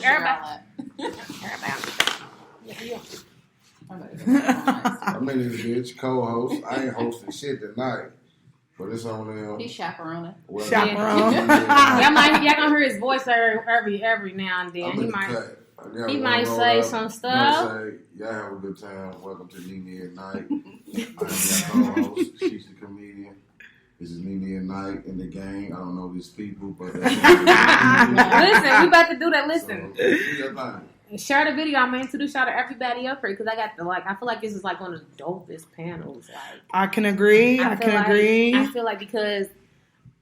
Everybody. I'm in this bitch, co-host. I ain't hosting shit tonight, but it's on them. He's chaperoning. Well, Chaperone. Y'all gonna hear his voice every now and then. He might say some stuff. Y'all have a good time. Welcome to NeNe at Night. I'm your co-host. She's the comedian. This is NeNe at Night in the gang. I don't know these people, but listen, we about to do that. Listen. So, do your thing. Share the video. I'm gonna introduce y'all to everybody up here because I got I feel like this is like one of the dopest panels. Like I can agree. I feel like because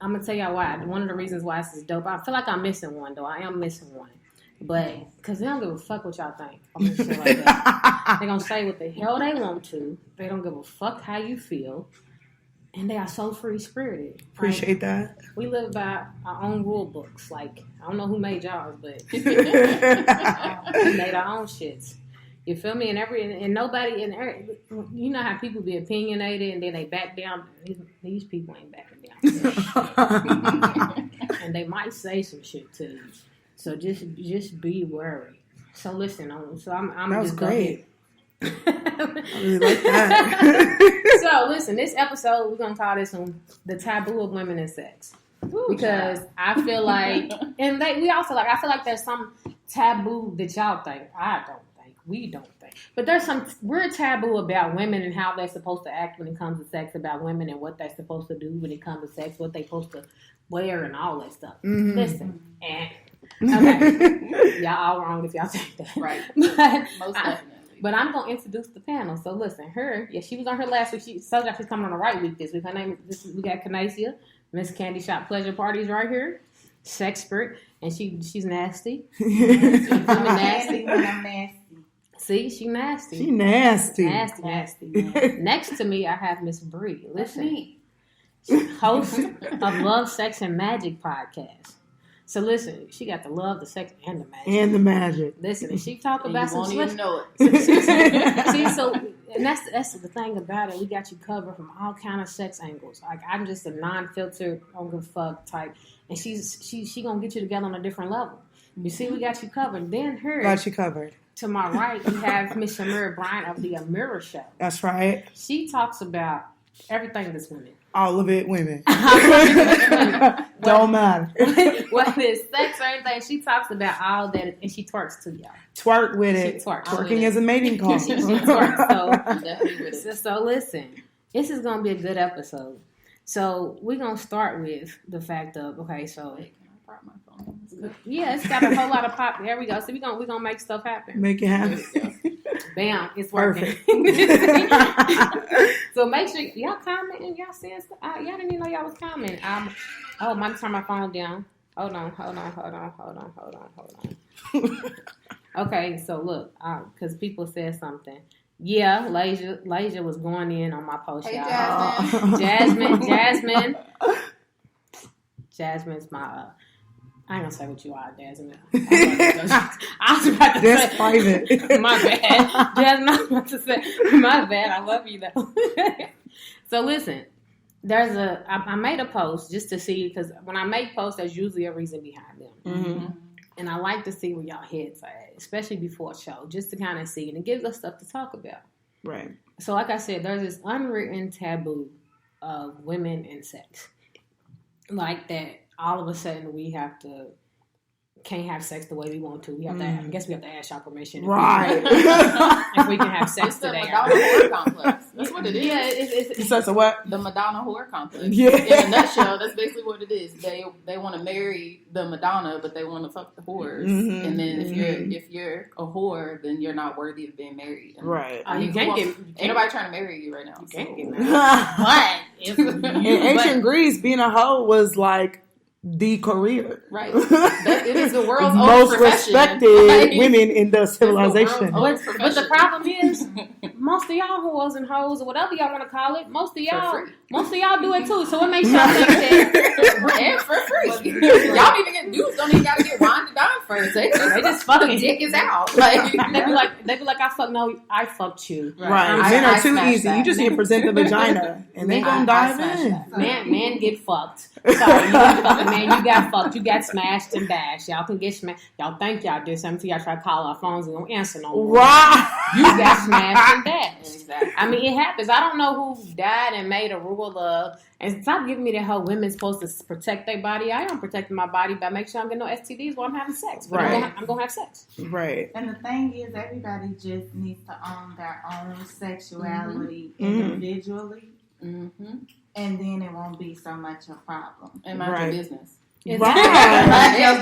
I'm gonna tell y'all why. One of the reasons why this is dope. I feel like I'm missing one though. I am missing one, but because they don't give a fuck what y'all think. I'm gonna say like that. They gonna say what the hell they want to. They don't give a fuck how you feel. And they are so free spirited. Appreciate that. We live by our own rule books. Like, I don't know who made y'all, but we made our own shits. You feel me? And nobody, you know how people be opinionated and then they back down. These people ain't backing down. And they might say some shit to you. So just be wary. So listen, I'm that was just great. I really like that. So listen, this episode we're gonna call this one "The Taboo of Women and Sex" because I feel like, and I feel like there's some taboo that y'all think. I don't think. We don't think. But there's some weird taboo about women and how they're supposed to act when it comes to sex. About women and what they're supposed to do when it comes to sex. What they're supposed to wear and all that stuff. Mm-hmm. Listen, okay, y'all all wrong if y'all think that. Right. But most definitely. But I'm going to introduce the panel. So listen, she was on her last week. She's coming on the right week this week. Her name, we got Canasia, Miss Candy Shop Pleasure Parties right here. Sexpert. And she's nasty. Nasty. I'm nasty. See, she nasty. She nasty. Nasty. Next to me, I have Miss Bree. Listen. She's host of Love, Sex, and Magic podcast. So listen, she got the love, the sex, and the magic. Listen, and she talk about some shit. You won't even know it. And that's the thing about it. We got you covered from all kind of sex angles. Like I'm just a non-filtered, don't give a fuck type, and she gonna get you together on a different level. You see, we got you covered. Then got you covered. To my right, we have Miss Shamira Bryant of the Amira Show. That's right. She talks about everything that's women. All of it women. Don't matter. Whether it's sex or anything, she talks about all that and she twerks to y'all. Twerk with it. Twerking is a mating call. She twerks. So listen, this is going to be a good episode. So we're going to start with the fact of, okay, so... Yeah, it's got a whole lot of pop. There we go. So we're gonna make stuff happen. Make it happen. Bam, it's working. So make sure y'all comment and y'all see us. Y'all didn't even know y'all was commenting. Oh, might turn my phone down. Hold on. Okay, so look, because people said something. Yeah, Lasia was going in on my post. Hey, y'all. Jasmine's my. I ain't gonna say what you are, Jasmine. I was about to That's say private. My bad, Jasmine. I was about to say my bad. I love you though. So listen, I made a post just to see because when I make posts, there's usually a reason behind them, mm-hmm. and I like to see where y'all heads are at, especially before a show, just to kind of see, and it gives us stuff to talk about. Right. So, like I said, there's this unwritten taboo of women and sex, like that. All of a sudden, we can't have sex the way we want to. We have to. I guess we have to ask y'all permission. Right. If we can have sex today. The Madonna whore complex. That's what it is. Yeah, it's so what? The Madonna whore complex. Yeah. In a nutshell, that's basically what it is. They want to marry the Madonna, but they want to fuck the whores. Mm-hmm. And then if you're a whore, then you're not worthy of being married. And right. You can't get. Ain't nobody trying to marry you right now. You can't get married. But in ancient Greece, being a hoe was like the career. Right. It is the world's most respected women in the civilization. But the problem is, most of y'all whores and hoes or whatever y'all want to call it, most of y'all do it too. So what makes y'all think that? And for free. Y'all need to get dudes. Don't even gotta get winded down first. They just fucking dick is out. Like they be like, I fucked you. Right. Men are too easy. You just need to present the vagina and they gonna dive in. Man get fucked. Sorry, you got fucking man. You got fucked. You got smashed and bashed. Y'all can get smashed. Y'all think y'all did something to y'all try to call our phones and don't answer no more. Right. You got smashed and bashed. Exactly. I mean, it happens. I don't know who died and made a rule of. And stop giving me that whole women's supposed to protect their body. I am protecting my body by making sure I'm getting no STDs while I'm having sex. But right. I'm gonna have sex. Right. And the thing is, everybody just needs to own their own sexuality individually. Mm-hmm. And then it won't be so much a problem. And mind your business. Right.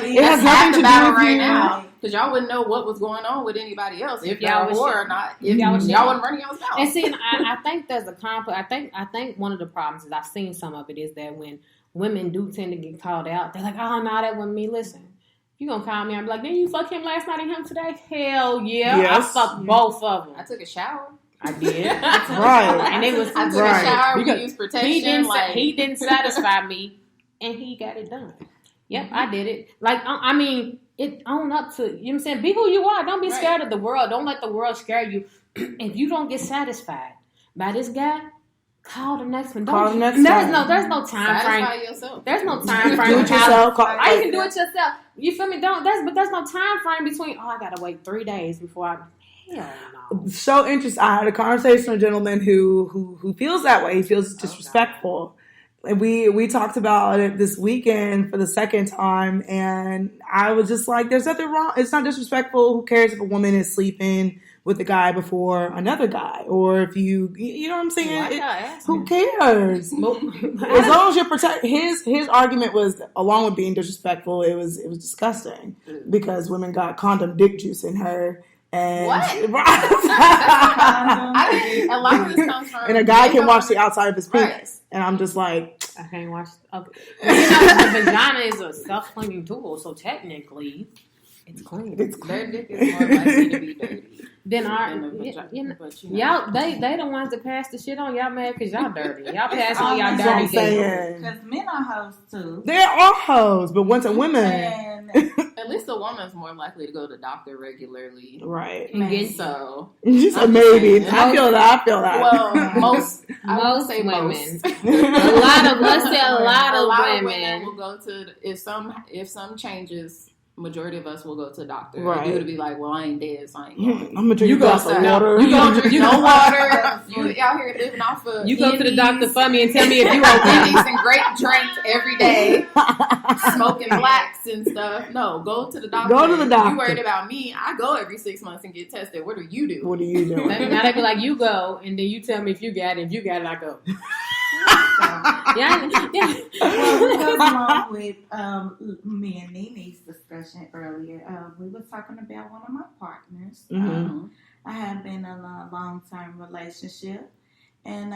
It has nothing to do with you now. Because y'all wouldn't know what was going on with anybody else if y'all were or not. If y'all wasn't running y'all's mouth. And see, I think there's a conflict. I think one of the problems is I've seen some of it is that when women do tend to get called out, they're like, oh, no, that wasn't me. Listen, if you gonna call me, I'm like, didn't you fuck him last night and him today? Hell yeah. Yes. I fucked both of them. I took a shower. I did. Right. And it was I took a shower. We used protection. He didn't satisfy me, and he got it done. Yep, I did it. Like, I mean, it own up to, you know what I'm saying? Be who you are. Don't be scared of the world. Don't let the world scare you. If you don't get satisfied by this guy, call the next one. There's no time frame. Satisfy yourself. There's no time frame. Do it yourself. You can do it yourself. You feel me? But there's no time frame between, I gotta wait 3 days before hell no. So interesting. I had a conversation with a gentleman who feels that way. He feels disrespectful. And we talked about it this weekend for the second time, and I was just like, there's nothing wrong. It's not disrespectful. Who cares if a woman is sleeping with a guy before another guy? Or if you know what I'm saying? Who cares? As long as you're his argument was, along with being disrespectful, it was disgusting because women got condom dick juice in her. And what? A lot of this comes from, and a guy can watch the outside of his penis, and I'm just like, I can't watch. Okay. The vagina is a self-cleaning tool, so technically, it's clean. Their dick is more likely to be dirty than y'all. They the ones that pass the shit on y'all, mad because y'all dirty. Y'all pass on y'all dirty. Because men are hoes too. They are hoes, but once a woman. At least a woman's more likely to go to the doctor regularly. Right. So. Just a maybe. I feel that. Well, most women. A lot of women will go to, if some changes, majority of us will go to the doctor. Right. You would be like, well, I ain't dead, so I ain't going. I'm going to drink a glass of water. You gonna drink no water. You out here living off of you go to the doctor for me and tell me if you okay. And grape drinks every day. Smoking blacks and stuff. No, go to the doctor. Go to the doctor. You worried about me? I go every 6 months and get tested. What do you do? What are you doing? Now they be like, you go, and then you tell me if you got it. If you got it, I go. Well, we go along with me and NeNe's discussion earlier. We were talking about one of my partners. Mm-hmm. I had been in a long-term relationship, and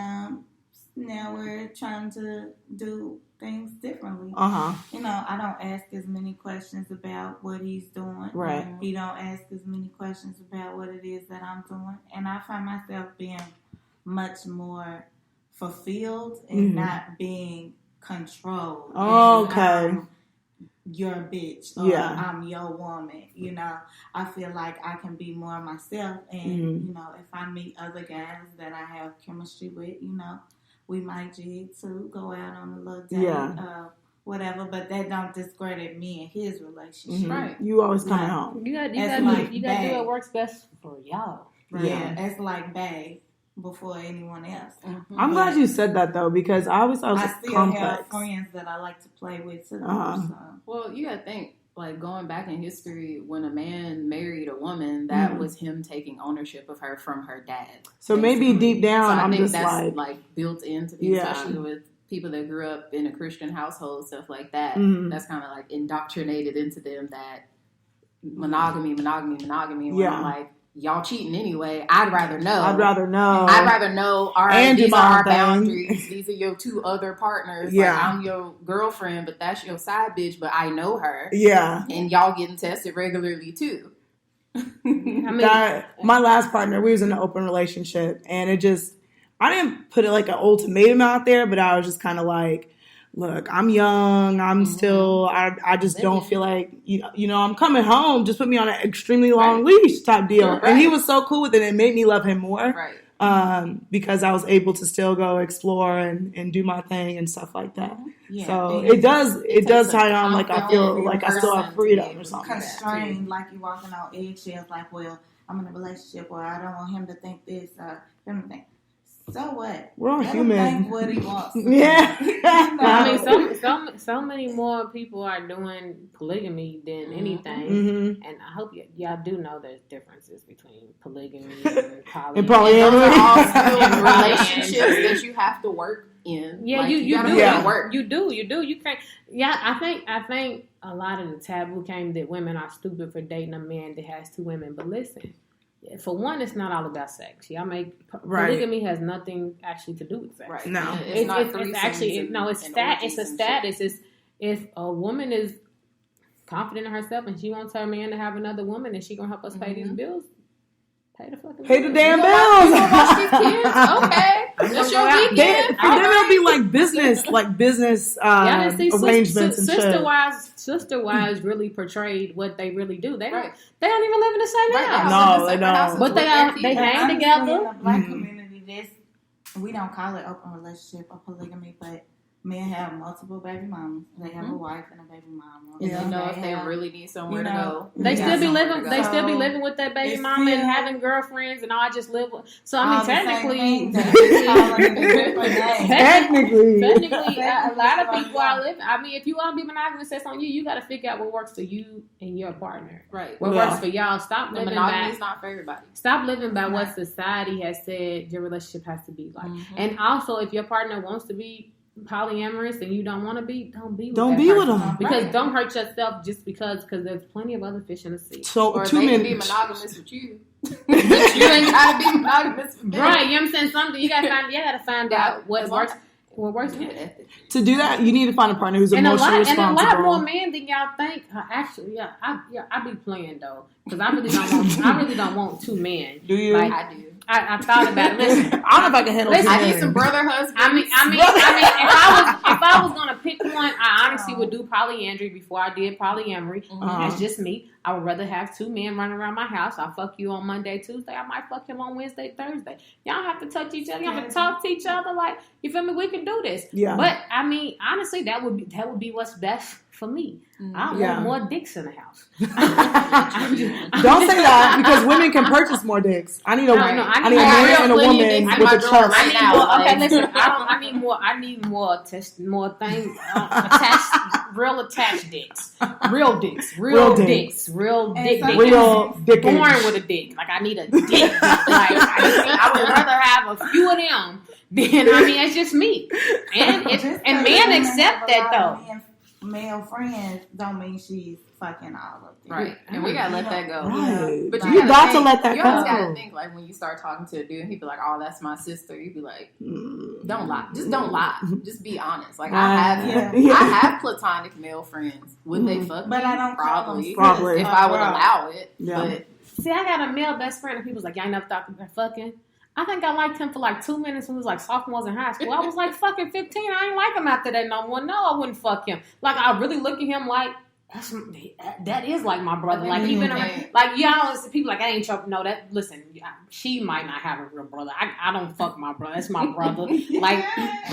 now we're trying to do things differently. You know, I don't ask as many questions about what he's doing. Right. He don't ask as many questions about what it is that I'm doing, and I find myself being much more fulfilled and not being controlled. Okay. You're a bitch, or I'm your woman. You know, I feel like I can be more myself, and you know, if I meet other guys that I have chemistry with, you know, we might jig too, go out on a little date, whatever. But that don't discredit me and his relationship. Right? You always come home. You got to do what works best for y'all. Right. Yeah, it's like babe before anyone else. I'm glad you said that though, because I always thought it was I still complex. have friends that I like to play with too. Well, you gotta think, like, going back in history, when a man married a woman, that was him taking ownership of her from her dad. So maybe deep down, so I'm just that's like built into people, especially with people that grew up in a Christian household, stuff like that. That's kind of like indoctrinated into them that monogamy. When I'm like, y'all cheating anyway. I'd rather know. All right, these are our boundaries. These are your 2 other partners. Yeah. Like, I'm your girlfriend, but that's your side bitch. But I know her. Yeah. And y'all getting tested regularly too. I mean, my last partner, we was in an open relationship, and I didn't put it like an ultimatum out there, but I was just kind of like, look, I'm young. I'm still, I just don't feel like, I'm coming home. Just put me on an extremely long leash type deal. Right. And he was so cool with it. It made me love him more. Right. Because I was able to still go explore and do my thing and stuff like that. Yeah. So it does tie on, like, I feel like I still have freedom or something. Constrained, like you're walking on eggshells, like, well, I'm in a relationship, or I don't want him to think this, him to think. So what? We're all human. Think what he wants. Yeah. I mean, so many more people are doing polygamy than anything, and I hope y'all do know there's differences between polygamy and polyamory. And polyamory. Those are all still relationships that you have to work in. Yeah, like, you do. Yeah. Work. You do. You can't. Yeah, I think a lot of the taboo came that women are stupid for dating a man that has 2 women. But listen. For one, it's not all about sex. Polygamy has nothing actually to do with sex. Right. No, it's actually it's a status. If a woman is confident in herself and she wants her man to have another woman and she gonna help us pay these bills, pay the damn bills. You gonna watch these kids? Okay, that's your weekend. For them, it'll be like business arrangements and shit. Sister Wives really portrayed what they really do. They don't even live in the same house. No, they don't. But they hang together. In the Black community, we don't call it open relationship or polygamy, but men have multiple baby mamas. They have a wife and a baby mama. Yeah. If they really need somewhere to go, they still be living. They still be living with that baby mama and having girlfriends, and I just live with. So I mean, technically, a lot of people are living. I mean, if you want to be monogamous, that's on you. You got to figure out what works for you and your partner. Right. What works for y'all. Stop living monogamy is not for everybody. Stop living by what society has said your relationship has to be like. And also, if your partner wants to be polyamorous and you don't want to be, don't be with them, because don't hurt yourself just because there's plenty of other fish in the sea. So or they can be monogamous with you. You ain't gotta be monogamous with them. Right, you know what I'm saying? Something you gotta find out what works. What works to do that, you need to find a partner who's emotionally responsible. And a lot more men than y'all think. Actually, I be playing though, because I really don't want 2 men. Do you? Like, I do. I thought about it. Listen, I don't know if I can handle. I need some brother husbands. I mean, if I was gonna pick one, I honestly would do polyandry before I did polyamory. That's just me. I would rather have 2 men running around my house. I fuck you on Monday, Tuesday. I might fuck him on Wednesday, Thursday. Y'all don't have to touch each other. Y'all have to talk to each other. Like, you feel me? We can do this. Yeah. But I mean, honestly, that would be what's best for me. I want more dicks in the house. Don't say that, because women can purchase more dicks. I need a man and a woman with a trust. I need more attached, real attached dicks. Real dicks. Real dicks. Real dick. Born with a dick. Like, I need a dick. I would rather have a few of them than, it's just me. And men accept that though. Male friends don't mean she's fucking all of them. Right. And we gotta let that go. Right. But you got to let that go. You always gotta think, like, when you start talking to a dude and he be like, oh, that's my sister, you be like, don't lie. Just don't lie. Just be honest. Like, I have platonic male friends. Would they fuck me? I don't probably. If I would allow it. Yeah. But see, I got a male best friend and people's like, y'all never thought about fucking. I think I liked him for like 2 minutes when he was like sophomores in high school. I was like fucking 15. I ain't like him after that no more. No, I wouldn't fuck him. Like, I really look at him like, that is like my brother. Like, even like, y'all, people like, I ain't trouble. No, that, listen, she might not have a real brother. I don't fuck my brother. That's my brother. Like,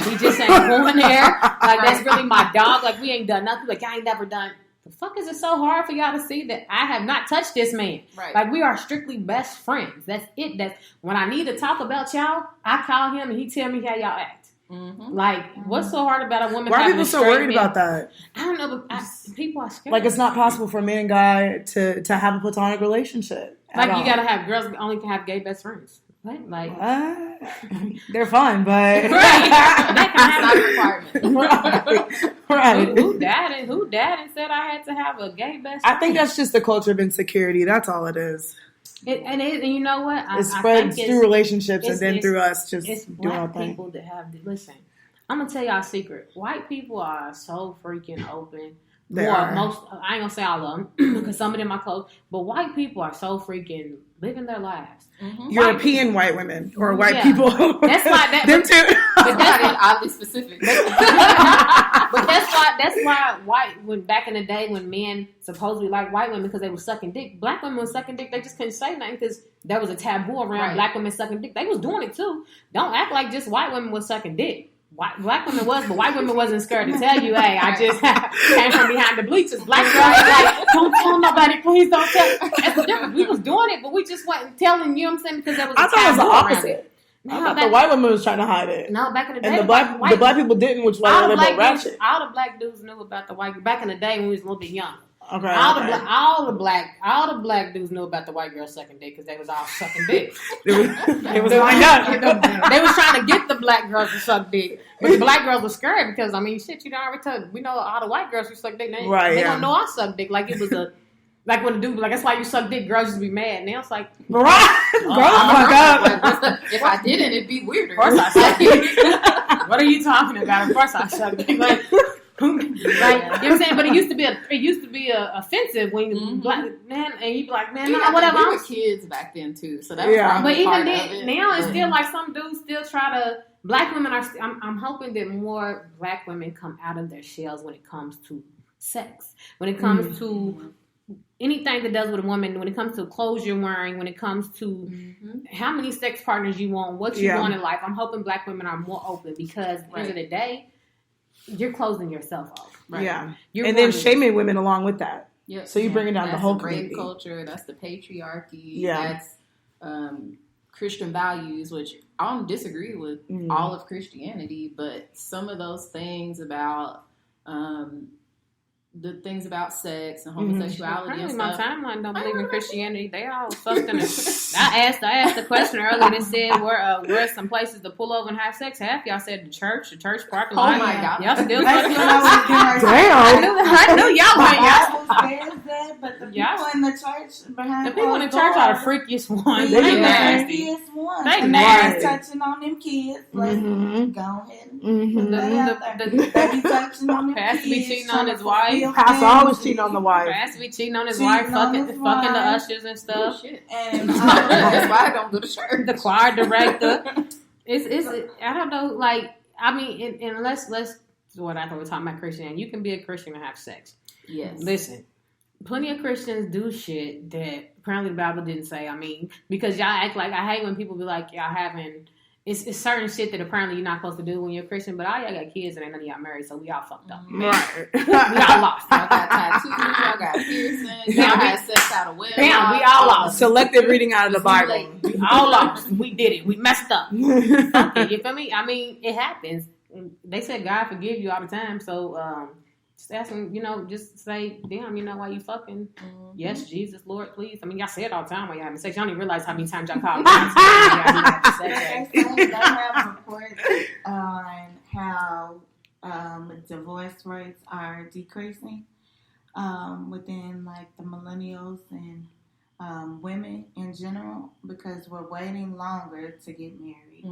we just ain't going there. Like, that's really my dog. Like, we ain't done nothing. Like, I ain't never done. The fuck is it so hard for y'all to see that I have not touched this man? Right. Like, we are strictly best friends. That's it. That's when I need to talk about y'all, I call him and he tell me how y'all act. Like, what's so hard about a woman? Why are people so worried about that? I don't know, but people are scared. Like, it's not possible for a man and guy to have a platonic relationship. Like, you gotta have girls only can have gay best friends. Right? Like, they're fun, but that kind of requirement. Right. Who dad and said I had to have a gay best friend? I think that's just the culture of insecurity. That's all it is. And you know what? It spreads through relationships and then through us just it's doing our black thing. people that have listen. I'm gonna tell y'all a secret. White people are so freaking open. Most, I ain't gonna say all of them because some of them are close, but white people are so freaking living their lives. European white women or white people. That's why them too. But that's oddly specific. But that's why when back in the day when men supposedly like white women because they were sucking dick, black women were sucking dick. They just couldn't say nothing because there was a taboo around black women sucking dick. They was doing it too. Don't act like just white women was sucking dick. Black women was, but white women wasn't scared to tell you, hey, I just came from behind the bleachers. Black girls like, don't tell nobody, please don't tell. That's the difference. We was doing it, but we just wasn't telling, you know what I'm saying? Because there was a taboo. I thought it was the opposite. I thought the white women was trying to hide it. No, back in the day. And the black people didn't, which was why they were ratchet. All the black dudes knew about the white. Back in the day when we was a little bit young. Okay. All the black dudes knew about the white girls sucking dick because they was all sucking dick. They was lined up. They was trying to get the black girls to suck dick, but the black girls were scared because shit, you don't already tell. We know all the white girls who suck dick. They don't know I suck dick. Like it was a. Like when a dude, that's why you suck dick, girls just be mad. Now it's like, right, fuck up. If I didn't, it'd be weirder. Of course I suck dick. What are you talking about? Of course I suck dick. Like, you know what I'm saying? But it used to be offensive when you black man and you be like, man, whatever. We were kids back then too, so that was but even part then, of it. now it's still like some dudes still try to. Black women are. I'm hoping that more black women come out of their shells when it comes to sex, when it comes to anything that does with a woman, when it comes to clothes you're wearing, when it comes to how many sex partners you want, what you want in life. I'm hoping black women are more open because at the end of the day, you're closing yourself off. Right? Yeah. And then shaming women along with that. Yep. So you're bringing down the whole community. Rape culture, that's the patriarchy, yeah. That's Christian values, which I don't disagree with all of Christianity, but some of those things about the things about sex and homosexuality and stuff. My timeline don't believe in Christianity. They all fucked in I asked the question earlier that said where some places to pull over and have sex. Half y'all said the church parking lot. Oh my God. Y'all still Damn. I knew y'all says that, but the people in the church behind the people in the church are the freakiest ones. They nasty. They nasty. Touching on them kids. Like, go ahead. They be touching on them kids. Be cheating on his wife. Pastor always cheating on the wife. Pastor be cheating on his wife, fucking the ushers and stuff. Oh, shit. And that's why I don't go to church. The choir director. It's I don't know. Like and let's what I thought we were talking about Christian. You can be a Christian and have sex. Yes. Listen, plenty of Christians do shit that apparently the Bible didn't say. Because y'all act like I hate when people be like y'all having. It's certain shit that apparently you're not supposed to do when you're a Christian, but all y'all got kids and ain't none of y'all married, so we all fucked up. Right. We all lost. Y'all got tattoos, y'all got piercings, y'all had sex out of wedlock. Damn, we all lost. Selective reading out of the Bible. We all lost. We did it. We messed up. Okay, you feel me? It happens. They said God forgive you all the time, so just ask him, just say, damn, why you fucking? Yes, Jesus, Lord, please. Y'all say it all the time while y'all having sex. Y'all don't even realize how many times y'all call sex. They have reports on how divorce rates are decreasing within like the millennials and women in general because we're waiting longer to get married,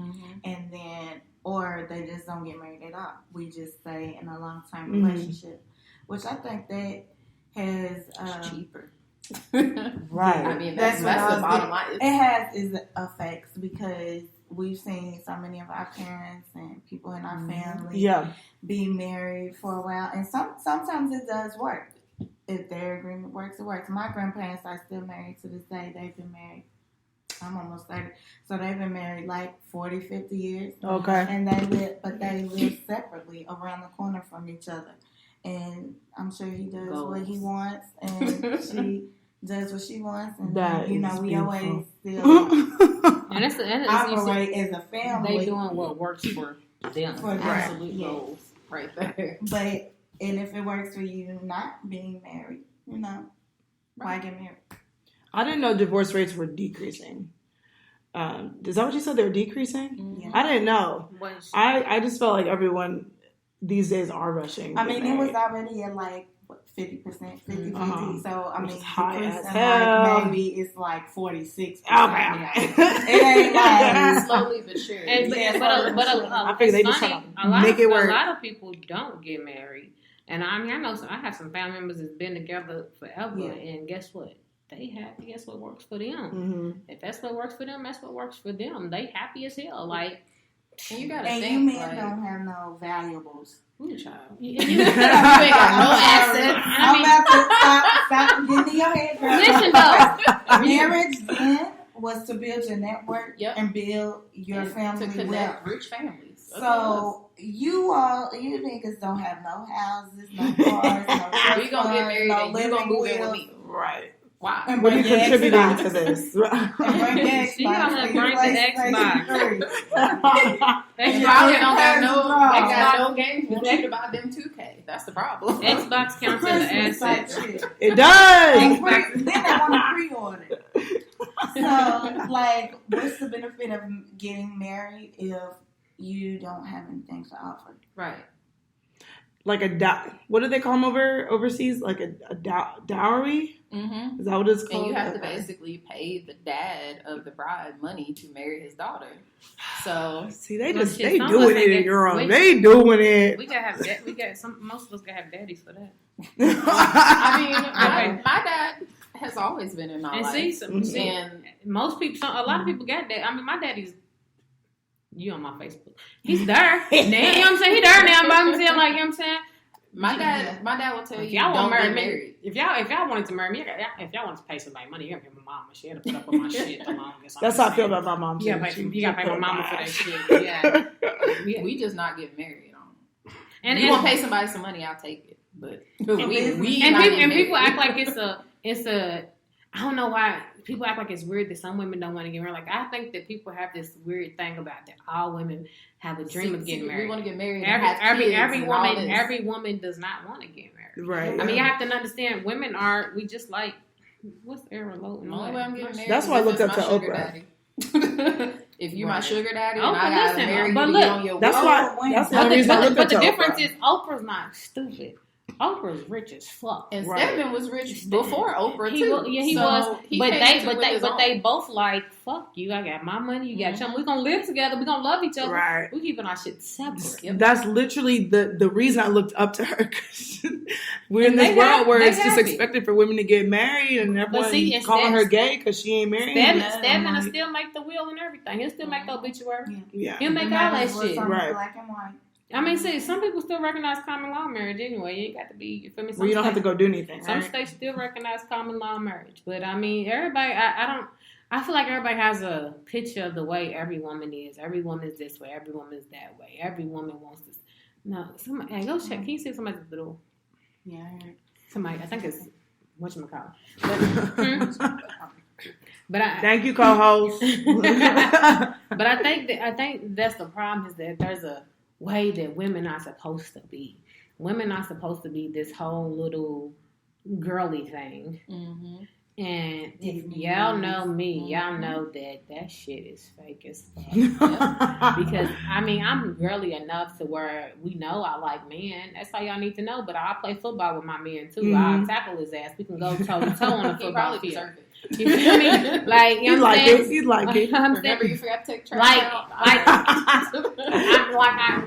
and then. Or they just don't get married at all. We just stay in a long-term relationship, which I think that has cheaper. Right. That's the bottom line. It has its effects because we've seen so many of our parents and people in our family be married for a while, and sometimes it does work. If their agreement works, it works. My grandparents are still married to this day. They've been married. I'm almost 30. So they've been married like 40, 50 years. Okay. And they live separately around the corner from each other. And I'm sure he does what he wants and she does what she wants. And we always still operate as a family. They doing what works for them. For absolute goals right there. But if it works for you not being married, why get married? I didn't know divorce rates were decreasing. Is that what you said? They were decreasing? Yeah. I didn't know. I just felt like everyone these days are rushing. It was already at like 50%, 50-50. So, it's high as hell. Maybe it's like 46%. Okay. It ain't like slowly but surely. But I figure they just trying to make it work. A lot of people don't get married. And I mean, I have some family members that's been together forever, and guess what? They happy. Guess what works for them? If that's what works for them, that's what works for them. They happy as hell. Like, and you gotta think, you men don't have no valuables. Ooh, child. You ain't got no assets. I'm about to stop getting in your head, girl. Listen, though. Marriage then was to build your network and build your family to connect wealth. rich families. So you niggas don't have no houses, no cars, no trust we gonna get married no and you gonna move in with me. Right. Wow. And what are you contributing to this? She gonna bring the Xbox. They got no games. Want you to buy them 2K. That's the problem. Xbox counts as an asset. It does. Then they want to pre-order. So, like, what's the benefit of getting married if you don't have anything to offer? Right. Like what do they call them overseas? Like a dowry? Mm-hmm. Is that what it's called? And you have to basically pay the dad of the bride money to marry his daughter. So see, they doing it in Europe. They doing it. We gotta have that. Most of us gotta have daddies for that. I mean, my dad has always been in my life. And most people, a lot of people got that. I mean, my daddy's. You on my Facebook. He's there. Now, you know what I'm saying? He there now, but I'm saying, like, you know what I'm saying? My dad will tell you, y'all don't get get married. If y'all wanted to marry me, if y'all wanted to pay somebody money, you gotta pay my mama. She had to put up with my shit the longest. That's how I feel about my mom. You gotta pay my mama for that shit. Yeah. We just not get married. And you want to pay somebody some money, I'll take it. But people act like it's a. I don't know why people act like it's weird that some women don't want to get married. Like, I think that people have this weird thing about that all women have a dream of getting married. We want to get married. Every woman does not want to get married. Right. I mean, you have to understand. Women are. We just like. What's Aaron Loten? That's why I looked up to Oprah. If you're my sugar daddy, and I gotta marry you on your that's why. That's the reason I looked up to Oprah. But the difference is Oprah's not stupid. Oprah's rich as fuck. And Stedman was rich before Oprah too. He was. But they both like, fuck you. I got my money. You got your money. We're gonna live together. We're gonna love each other. Right. We're keeping our shit separate. That's literally the reason I looked up to her. We're in this world where it's just expected for women to get married, and everyone calling her gay because she ain't married. Stedman will still make the will and everything. He'll still make the obituary. Yeah. He'll make all that shit. Right. Black and white. I mean, see, some people still recognize common law marriage anyway. You ain't got to be, you feel me? Well, you don't have to go do anything. Some states still recognize common law marriage. But, I mean, everybody, I feel like everybody has a picture of the way every woman is. Every woman is this way. Every woman is that way. Every woman wants this. No, somebody, hey, go check. Can you see somebody at the door? Yeah, I heard. Somebody, I think it's, whatchamacallit. But thank you, co-host. But I think that's the problem is that there's a way that women are supposed to be. Women are supposed to be this whole little girly thing. Mm-hmm. And if y'all know me, y'all know that shit is fake as fuck. Because, I mean, I'm girly enough to where we know I like men. That's all y'all need to know. But I play football with my men, too. I'll tackle his ass. We can go toe-to-toe on the football field. You feel me? Like, you know what I'm saying? He'd like it. Remember, you forgot to take trash out.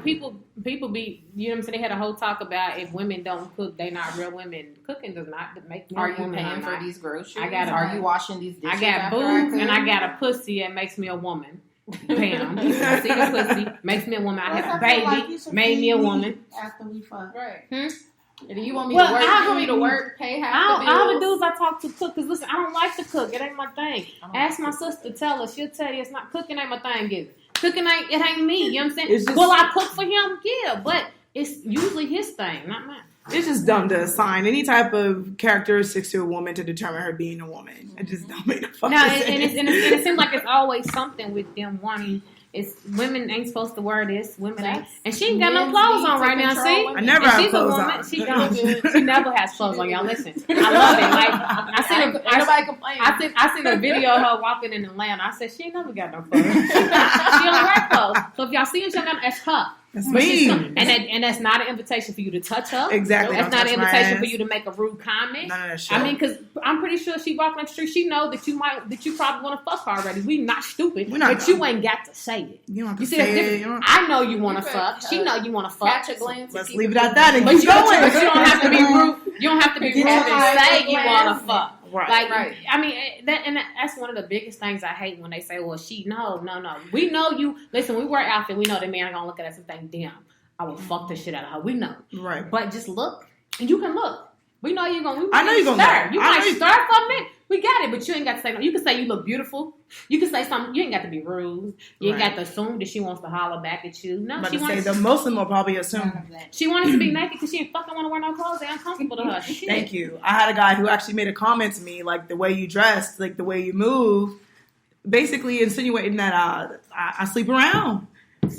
People be, you know what I'm saying? They had a whole talk about if women don't cook, they not real women. Cooking does not make me. Are you paying for these groceries? Are you washing these dishes? I got boobs and I got a pussy that makes me a woman. Bam. See the pussy makes me a woman. I have a baby, made me a woman. After we fuck. Right. And you want me to work? You want me to work? Pay half the bills? All the dudes I talk to cook. Cause listen, I don't like to cook. It ain't my thing. Ask my sister. Tell her. She'll tell you it's not cooking. Ain't my thing. Is it? Cooking ain't me. You know what I'm saying? Will I cook for him? Yeah, but it's usually his thing, not mine. It's just dumb to assign any type of characteristics to a woman to determine her being a woman. It just don't make no fucking sense. It seems like it's always something with them wanting. It's women ain't supposed to wear this. Women ain't, and she ain't got no clothes on right now. See, I never have clothes on. She don't. She never has clothes on. Y'all listen. I love it. Like I seen a video of her walking in Atlanta. I said she ain't never got no clothes. She only wear clothes. So if y'all see her, that's her. That's me. And that's not an invitation for you to touch her. Exactly. That's not an invitation for you to make a rude comment. None of that shit. I mean, because I'm pretty sure she walking up the street, she know that you probably want to fuck her already. We not stupid, but you ain't got to say it. You don't have to see say it. I know you want to fuck. She know you want to fuck. Catch a glance. Let's leave it at that and keep going. But you don't have to be rude. You don't have to be rude and say you want to fuck. Right. I mean, that's one of the biggest things I hate when they say, well, no. We know you. Listen, we wear outfit. We know the man gonna look at us and think, damn, I will fuck the shit out of her. We know. Right. But just look, and you can look. We know you're gonna. I know you're gonna stir. You might stir for a minute. We got it, but you ain't got to say no. You can say you look beautiful. You can say something. You ain't got to be rude. You ain't got to assume that she wants to holler back at you. No, she wants. Most of them will probably assume she wanted to be naked because she ain't fucking want to wear no clothes. They're uncomfortable to her. Shit. Thank you. I had a guy who actually made a comment to me, like the way you dress, like the way you move, basically insinuating that I sleep around.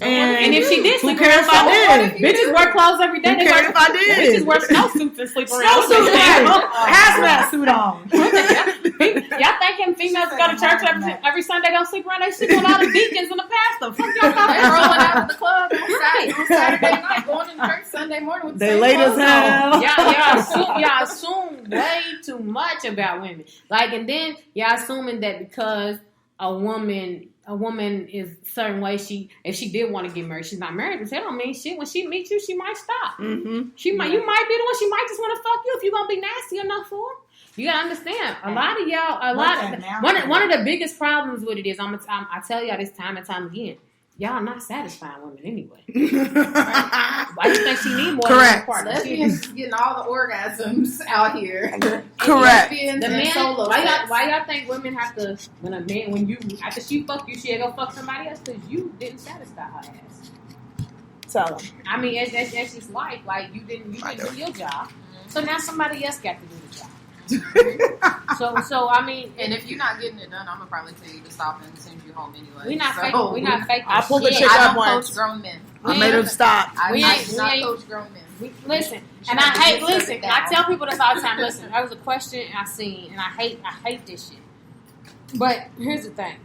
And if she did, who cares if I did? Bitches wear clothes every day. Who cares if I did? Bitches wear snowsuits and sleep around. Hazmat suit on. Y'all thinking females go to church every Sunday don't sleep around? They sleep with all the deacons and the pastor. Fuck y'all thought they rolling out of the club on Saturday night, going to church Sunday morning with the they late as hell. Y'all assume way too much about women. And then y'all assuming that because a woman is a certain way, if she did want to get married, she's not married, but that don't mean shit. When she meets you, she might stop. Mm-hmm. You might be the one. She might just want to fuck you if you're gonna be nasty enough for her. You gotta understand. One of the biggest problems with it is I tell y'all this time and time again. Y'all not satisfying women anyway. Right? I just think she need more than one partner. Lesbians getting all the orgasms out here. Correct. The man, why y'all think women have to after she fuck you, she'll go fuck somebody else because you didn't satisfy her ass. Tell them. I mean, that's just life. You didn't do your job, so now somebody else got to do the job. so I mean, and if you're not getting it done, I'm gonna probably tell you to stop and send you home anyway. We not faking. I pulled the chick up once. Coach grown men. I made her stop. I not coach grown men. Listen, and I tell people this all the time. Listen, that was a question I seen, and I hate this shit. But here's the thing.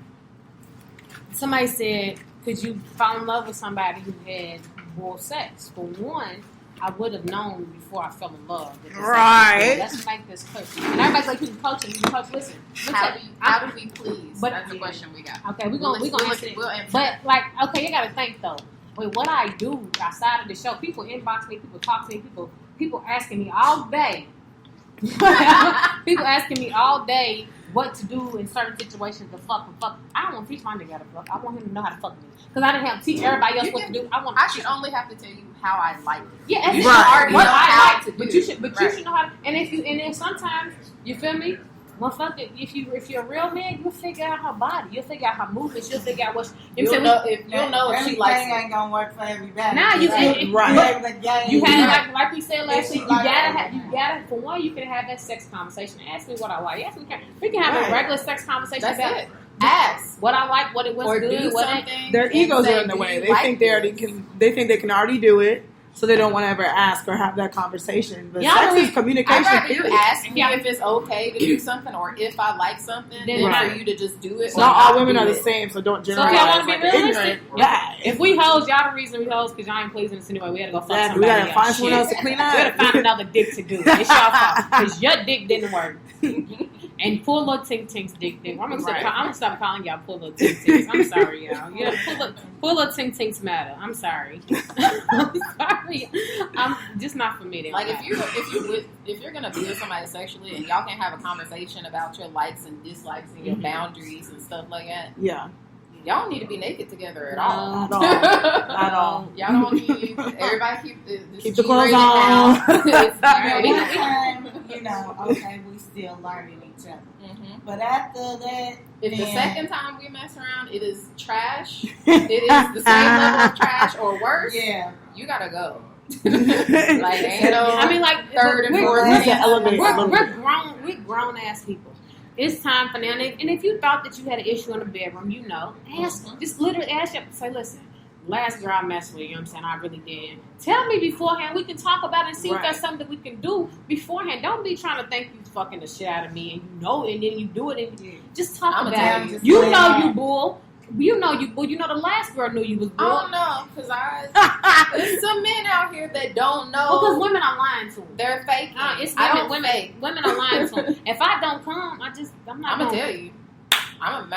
Somebody said, could you fall in love with somebody who had oral sex? For one, I would have known before I fell in love. Right. Let's make this clear. And everybody's like, you can coach. Listen. How do we please? But that's the question we got. Okay, we're gonna answer it. But okay, you gotta think though. Wait, what I do outside of the show, people inbox me, people talk to me, people asking me all day. People asking me all day what to do in certain situations to fuck. I don't want to teach my nigga how to fuck. I want him to know how to fuck me. Because I didn't have to teach everybody else what to do. I should only have to tell you how I like it. Yeah, you should already know how to do it. You should know how to. And then sometimes, you feel me? Motherfucker, if you're a real man, you'll figure out her body. You'll figure out her movements. You'll figure out what you'll know if she likes it. Ain't gonna work for everybody. Now you have like we said last week. You gotta for one, you can have that sex conversation. Ask me what I like. Yes, we can have a regular sex conversation. That's about it. Ask what I like, what it was or good, do what something. Their egos are in the way. They think they think they can already do it. So they don't want to ever ask or have that conversation. But sex is communication. I'd rather you ask me if it's okay to do something or if I like something than for you to just do it. Not all women are the same, so don't generalize. So if y'all want to be realistic, right. If we hoes, y'all the reason we hoes because y'all ain't pleasing us anyway. We had to go fuck somebody. We gotta find someone else to clean up. We gotta find another dick to do. It's y'all fault because your dick didn't work. And poor little Tink Tink's dick. I'm gonna stop calling y'all poor little Tink Tinks. I'm sorry, y'all. Yeah, poor little Tink Tinks matter. I'm sorry. I'm sorry. I'm just not for me. Like if you're gonna be with somebody sexually and y'all can have a conversation about your likes and dislikes and your boundaries and stuff like that. Yeah. Y'all don't need to be naked together at all. At all. Y'all don't need everybody keep the clothes on. Okay, we still learning each other. Mm-hmm. But after that, if the second time we mess around, it is trash. It is the same level of trash or worse. Yeah, you gotta go. Ain't no. I mean, third and fourth. We're grown ass people. It's time for now. And if you thought that you had an issue in the bedroom, just literally ask you. Say, listen, last girl I messed with, you know what I'm saying? I really did. Tell me beforehand. We can talk about it and see if there's something that we can do beforehand. Don't be trying to think you fucking the shit out of me and you know it and then you do it and just talk about it. You know you bull. You know the last girl knew you was good. I don't know, because there's some men out here that don't know. Because women are lying to them. They're faking. It's women are lying to them. If I don't come, I'm gonna tell you. I'm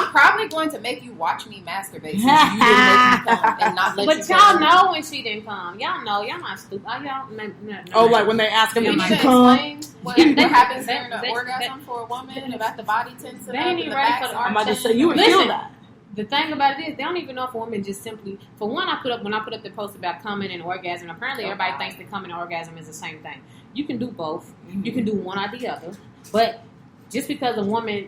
probably going to make you watch me masturbate since you didn't make me come and not let you But y'all know when she didn't come. Y'all know. Y'all not stupid. Like when they ask him to come. What happens during the orgasm for a woman about the body tension? They ain't even ready for the I'm about to say, you would feel that. The thing about it is, they don't even know if a woman just simply. For one, when I put up the post about coming and orgasm, apparently everybody thinks that coming and orgasm is the same thing. You can do both. You can do one or the other. But just because a woman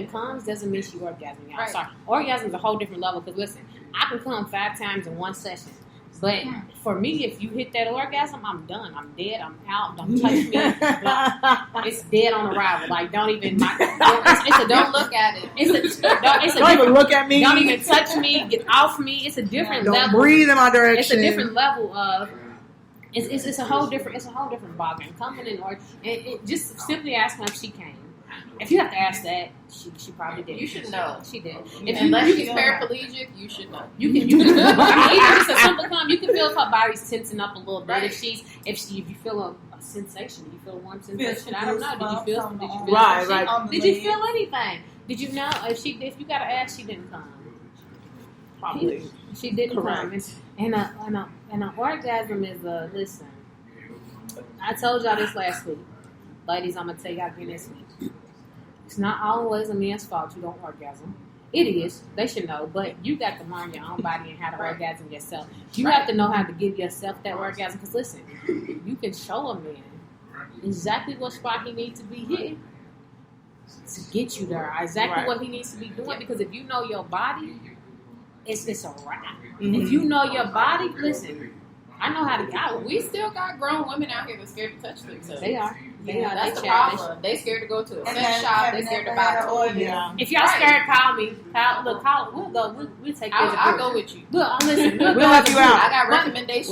comes doesn't mean she orgasms. Y'all. Right. Sorry, orgasm is a whole different level. Because listen, I can come 5 times in one session. But for me, if you hit that orgasm, I'm done. I'm dead. I'm out. Don't touch me. It's dead on arrival. Like, don't even. Don't look at it. Don't even look at me. Don't even touch me. Get off me. It's a different level. Don't breathe in my direction. It's a different level of. It's a whole different. It's a whole different ballgame. Coming in or just simply ask her if she came. If you have to ask that, she probably did. You should know. She did. Unless she's paraplegic, you should know. You can even just a simple come. You can feel if her body's tensing up a little bit. Right. If you feel a sensation, you feel a warm sensation. I don't know. Did you feel? Right. Did you feel anything? Did you know if you got to ask, she didn't come. Probably. She didn't come. And an orgasm is listen. I told y'all this last week, ladies. I'm gonna tell y'all again this week. It's not always a man's fault you don't orgasm. It is. They should know. But you got to learn your own body and how to orgasm yourself. You have to know how to give yourself that orgasm. Because listen, you can show a man exactly what spot he needs to be hit to get you there. Exactly what he needs to be doing. Because if you know your body, it's a wrap. Mm-hmm. If you know your body, listen, I know how to get. We still got grown women out here that's scared to touch themselves. They are. That's the problem. They scared to go to a sex shop. They scared to buy a toy. Yeah. If y'all scared, call me. We'll go. We'll take. I'll go with you. Look, listen. We'll help you out. I got recommendations.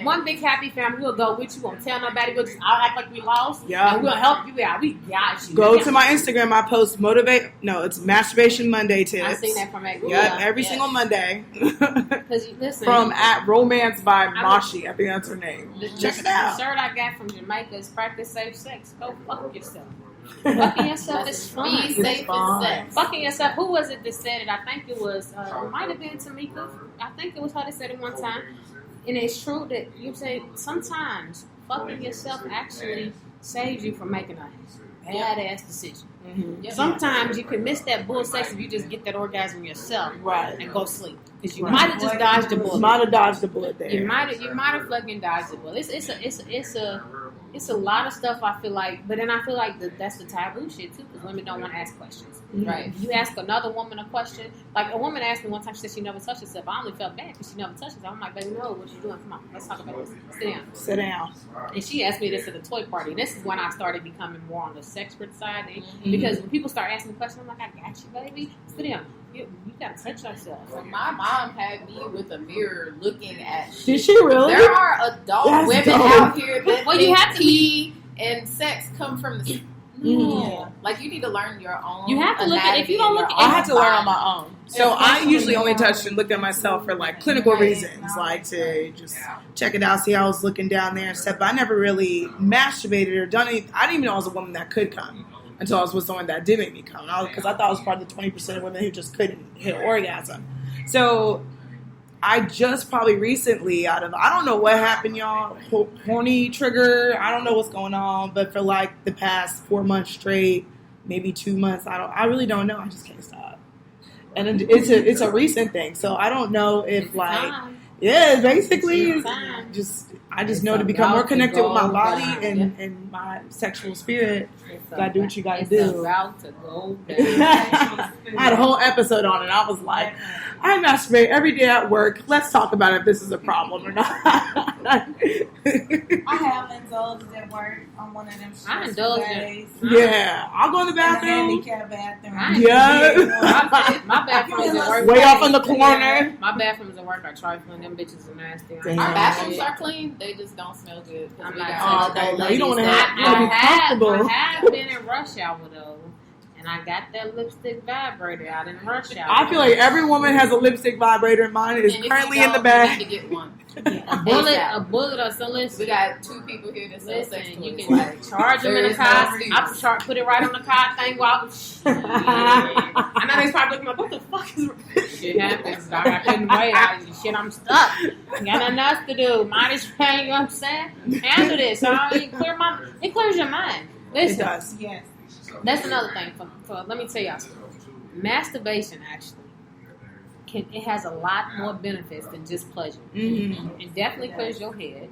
One big happy family. We'll go with you. Won't tell nobody. We'll just act like we lost. Yeah. And we'll help you out. We got you. Go to my Instagram. I post it's Masturbation Monday tips. I seen that from that. Yep, every single Monday. Because listen, from at Romance by Mashi. I think that's her name. Check it out. The shirt I got from Jamaica is practice safe sex. Go fuck yourself. Fucking yourself is fun. Be safe in sex. Fucking yourself. Who was it that said it? I think it was. It might have been Tamika. I think it was her that said it one time. And it's true that you say sometimes fucking yourself actually saves you from making a badass decision. Mm-hmm. Sometimes you can miss that bull sex if you just get that orgasm yourself, and go sleep because you might have just dodged the bullet. Might have dodged the bullet there. You might have fucking dodged the bullet. It's a lot of stuff. I feel like, but then I feel like that's the taboo shit too because women don't want to ask questions. Mm-hmm. Right? If you ask another woman a question, like a woman asked me one time, she said she never touched herself. I only felt bad because she never touched herself. I'm like, baby, no, what you doing? Come on, let's talk about this. Sit down. And she asked me this at a toy party. And this is when I started becoming more on the sexpert side. Because when people start asking me questions, I'm like, I got you, baby. Sit down. You gotta touch yourself. Well, my mom had me with a mirror looking at shit. Did she really? There are adult women out here that you have pee and sex come from the like you need to learn your own. You have to look at if you don't look at I had to learn on my own. So I usually only touched and looked at myself for like clinical reasons, like to just check it out, see how I was looking down there and stuff. But I never really masturbated or done anything. I didn't even know I was a woman that could come until I was with someone that did make me come. Because I thought I was part of the 20% of women who just couldn't hit orgasm. So I just probably recently I don't know what happened, y'all. Horny trigger. I don't know what's going on. But for like the past 4 months straight, maybe 2 months, I really don't know. I just can't stop. And it's a recent thing. So I don't know if basically I just know to become more connected with my body and my sexual spirit. Gotta do what you gotta do. About to go down. I had a whole episode on it. I was like, I masturbate every day at work. Let's talk about if this is a problem or not. I have indulged at work on one of them days. Yeah, I'll go in the bathroom. Handicap bathroom. Yeah. My bathrooms at work. Way off in the corner. My bathrooms at work are trifling. Them bitches are nasty. Our bathrooms are clean. They just don't smell good. I'm like, you don't want to be comfortable. I have been in rush hour though, and I got that lipstick vibrator out in rush hour. I feel like every woman has a lipstick vibrator. Mine is currently in the bag. You need to get one. A bullet or so. Listen, we got 2 people here that sell sex toys. You can charge them in the car. I put it right on the car thing while I know they probably looking like, what the fuck is shit happens? I couldn't wait. Shit, I'm stuck. Got nothing else to do. Mind is paying, you know what I'm saying? Handle this. It clears your mind. Listen, it does. Yes. That's another thing. Let me tell y'all something. Masturbation actually. It has a lot more benefits than just pleasure. Mm-hmm. It definitely clears your head.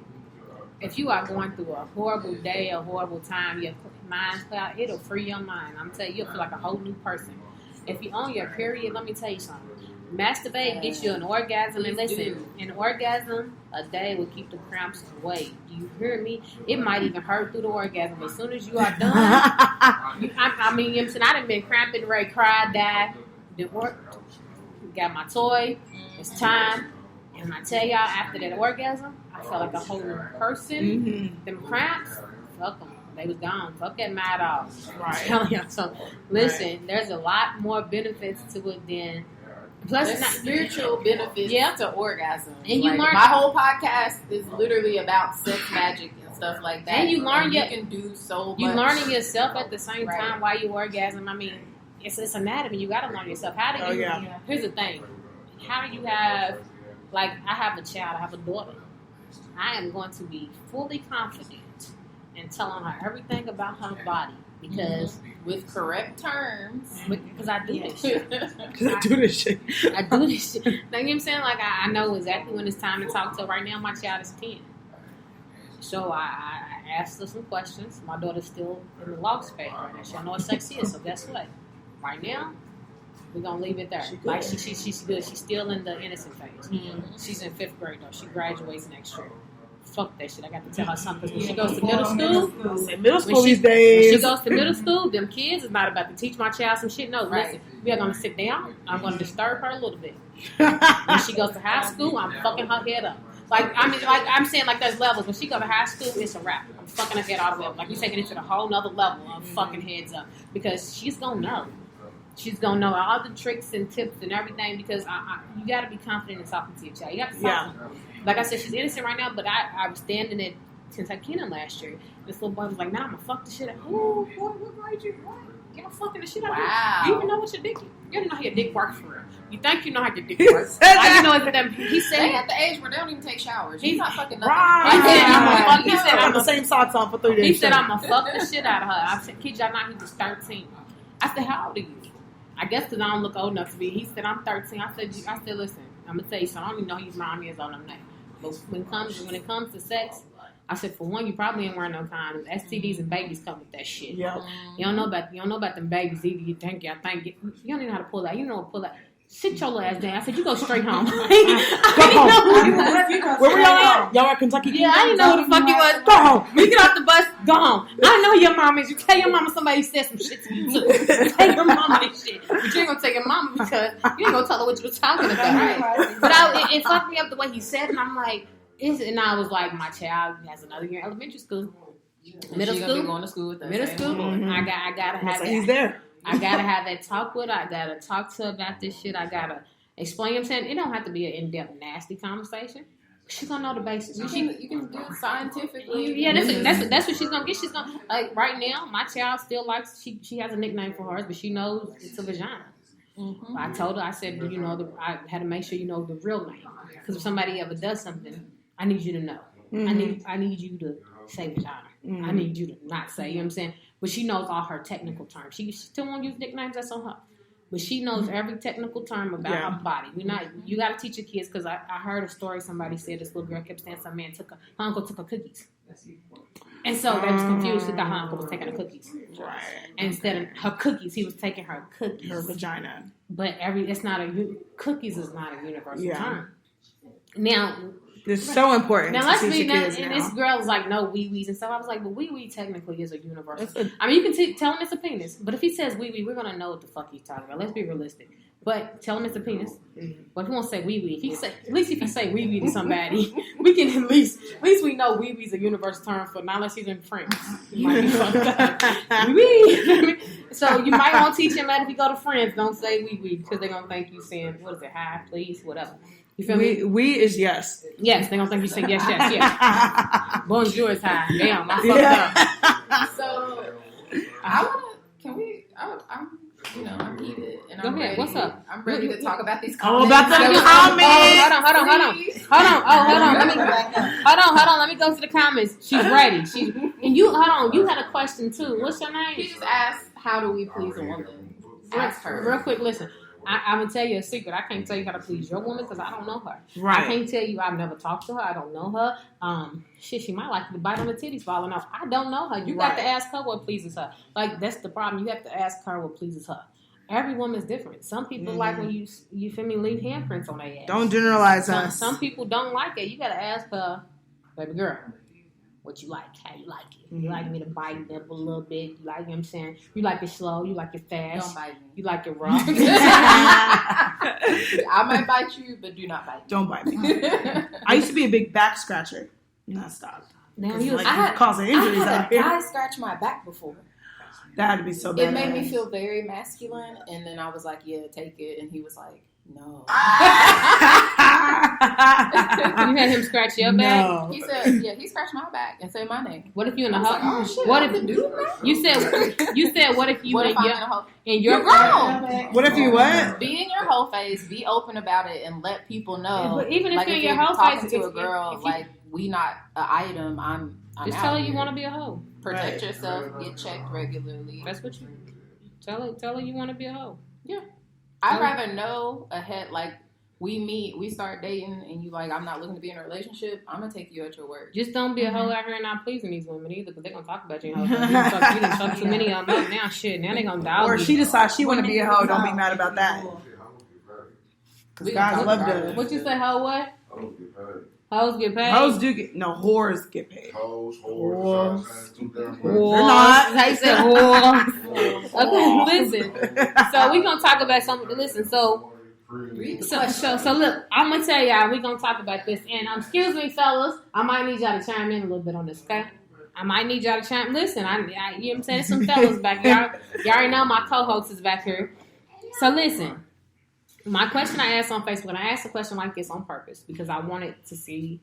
If you are going through a horrible day, a horrible time, your mind's cloud, it'll free your mind. I'm telling you, you'll feel like a whole new person. If you're on your period, let me tell you something. Masturbate gets you an orgasm, and listen, an orgasm a day will keep the cramps away. Do you hear me? It might even hurt through the orgasm, but as soon as you are done, you know what I'm saying? I done been cramping, ready, cried, died, did work. Got my toy. It's time. And when I tell y'all, after that orgasm, I felt like a whole new person. Mm-hmm. Them cramps, fuck them. They was gone. Fuck that mad off. Right. I'm telling y'all. So, listen, there's a lot more benefits to it than... Plus, there's spiritual benefits to orgasm. And you learn... My whole podcast is literally about sex magic and stuff like that. And you learn... you can do so much. You learning yourself at the same time while you orgasm. I mean... It's anatomy. You got to learn yourself. How do you? Here's the thing. How do you have? Like, I have a child. I have a daughter. I am going to be fully confident in telling her everything about her body because with correct terms. Because I do this shit. Because I do this shit. I do this shit. You know what I'm saying? Like, I know exactly when it's time to talk to her. Right now, my child is 10. So I asked her some questions. My daughter's still in the log space right now. She don't know what sex is. So guess what? Right now, we're gonna leave it there. Like she's good. She's still in the innocent phase. Mm-hmm. She's in 5th grade though. She graduates next year. Fuck that shit. I got to tell her something. Because when she goes to middle school these days. When she goes to middle school, them kids is not about to teach my child some shit. No, listen. We are gonna sit down. I'm gonna disturb her a little bit. When she goes to high school, I'm fucking her head up. I'm saying, like, there's levels. When she go to high school, it's a wrap. I'm fucking her head all the way up. Like, you're taking it to the whole nother level of fucking heads up. Because she's gonna know. She's going to know all the tricks and tips and everything because you got to be confident in talking to your child. You got to talk to her. Like I said, she's innocent right now, but I was standing at Kentucky last year. This little boy was like, nah, I'm going to fuck the shit out. Oh, boy, what grade you? What? Get a fucking the shit out of you. You even know what your dick is. You don't know how your dick works for real. You think you know how your dick works. All you know is that he said they at the age where they don't even take showers. He's not fucking nothing. Right. He said, I'm the same socks on for 3 days. He said, I'm going to fuck the shit out of her. I said, kid, y'all not, he was 13. I said, how old are you? I guess because I don't look old enough to be. He said, I'm 13. I said, listen, I'm going to tell you something. I don't even know he's 9 years old. I'm not. But when it comes to sex, I said, for one, you probably ain't wearing no condoms. STDs and babies come with that shit. Yep. You don't know about them babies either. You think you don't even know how to pull out. You know how to pull out. Sit your ass down. I said, you go straight home. Go home. Where were y'all at? Y'all at Kentucky? Yeah, I didn't know who the fuck you was. Go home. You get off the bus, go home. I know who your mom is. You tell your mama somebody said some shit to you too. Tell your mama this shit. But you ain't gonna tell your mama because you ain't gonna tell her what you was talking about. Right? But it fucked me up the way he said it, and I'm like, and I was like, my child has another year in elementary school. Middle school. Be going to school with us. Middle school. Mm-hmm. I gotta have that. He's there. I gotta have that talk with her. I gotta talk to her about this shit. I gotta explain. I'm saying it don't have to be an in-depth, nasty conversation. She's gonna know the basics. You can do it scientifically. Yeah, that's what she's gonna get. She's gonna like right now. My child still likes. She has a nickname for hers, but she knows it's a vagina. Mm-hmm. I told her. I said, you know, I had to make sure you know the real name because if somebody ever does something, I need you to know. Mm-hmm. I need you to say vagina. Mm-hmm. I need you to not say. You know what I'm saying? But she knows all her technical terms. She still won't use nicknames. That's on her. But she knows every technical term about her body. You got to teach your kids because I heard a story. Somebody said this little girl kept saying some man her uncle took her cookies. And so they was confused that her uncle was taking her cookies. Right. And instead of her cookies, he was taking her cookies. Her vagina. But cookies is not a universal term. Now, It's so important. Now let's be and this girl is like, no wee-wees and stuff. I was like, but wee-wee technically is a universal. I mean, you can tell him it's a penis, but if he says wee-wee, we're gonna know what the fuck he's talking about. Let's be realistic. But tell him it's a penis. But if he won't say wee-wee, at least if he say wee-wee to somebody, we can at least we know wee-wee's a universal term for not unless he's in France. He might be fucked up. Wee-wee. So you might want to teach him that if you go to France, don't say wee-wee because they're gonna think you saying, what is it, hi, please, whatever. You feel me? We is yes. Yes, they're gonna think you say yes. Bonjour is high. Damn, I fucked up. So I wanna. Can we? I'm heated and I'm ready. What's up? I'm ready to talk about these comments. Oh, about the comments. Hold on. Let me go to the comments. She's ready. And you hold on. You had a question too. What's your name? He just asked, "How do we please a woman?" Ask her. Real quick, listen. I'm gonna tell you a secret. I can't tell you how to please your woman because I don't know her. Right. I can't tell you. I've never talked to her. I don't know her. She might like to bite on the titties falling off. I don't know her. You got to ask her what pleases her. Like that's the problem. You have to ask her what pleases her. Every woman's different. Some people like when you feel me, leave handprints on their ass. Don't generalize us. Some people don't like it. You got to ask her, baby girl, what you like? How you like it? You like me to bite it up a little bit? You like, you know what I'm saying? You like it slow? You like it fast? Don't bite me. You like it raw? I might bite you, but do not bite me. Don't bite me. I used to be a big back scratcher. No, stop. Now causing injuries out here. I had a guy scratch my back before. That had to be so bad. It made me feel very masculine, and then I was like, "Yeah, take it," and he was like, "No." You had him scratch your back? No. He said, "Yeah, he scratched my back and said my name." What if you in the I was hole? like, "Oh shit! What I if can do that?" you said what if you What in if I'm your in a hole? in your You're grown. What if you what? Be in your whole face. Be open about it, and let people know. But even if like you're in if your you're whole talking face, to a girl, like we not an item. I'm just out tell her here. you want to be a hoe. Protect yourself. Get checked regularly. That's what you tell her you want to be a hoe. Yeah. I'd rather know ahead, like, we meet, we start dating, and you like, I'm not looking to be in a relationship, I'm going to take you at your word. Just don't be a hoe out here and not pleasing these women either, because they're going to talk about you. You done fuck too many of them up now. Shit, now they're going to dog Or you. she decides she want to be a hoe. Don't be mad about that. Because guys love to. What you say, hoe what? Hoes get paid. Hoes do get whores get paid. Hoes, whores. They're not. How you say whore? Okay, listen. So we gonna talk about something. Listen, so look, I'm gonna tell y'all we gonna talk about this. And excuse me, fellas, I might need y'all to chime in a little bit on this, okay? I might need y'all to chime. Listen, you know what I'm saying? There's some fellas back here. Y'all already know my co-host is back here. So listen. My question I asked on Facebook, and I asked a question like this on purpose because I wanted to see,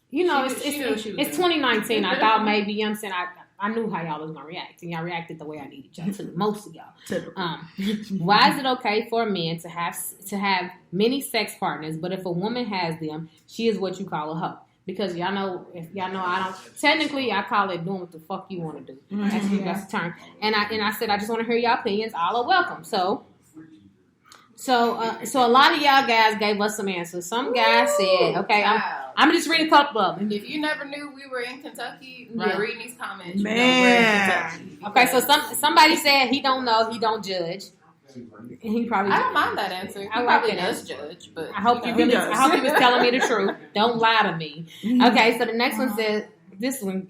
it's 2019. I thought maybe, you know what I'm saying, I knew how y'all was going to react, and y'all reacted the way I needed y'all to, most of y'all. Why is it okay for a man to have many sex partners, but if a woman has them, she is what you call a hoe? Because y'all know, I don't, technically I call it doing what the fuck you want to do. That's the term. And I said, I just want to hear y'all opinions. All are welcome. So a lot of y'all guys gave us some answers. Some guys said, okay, I'm just reading a couple of them. If you never knew we were in Kentucky, by reading these comments, man. You know we're in Kentucky. Okay, so somebody said he don't know, he don't judge. He probably. I don't mind that answer. He probably does judge, but I hope he was telling me the truth. Don't lie to me. Okay, so the next one says. This one,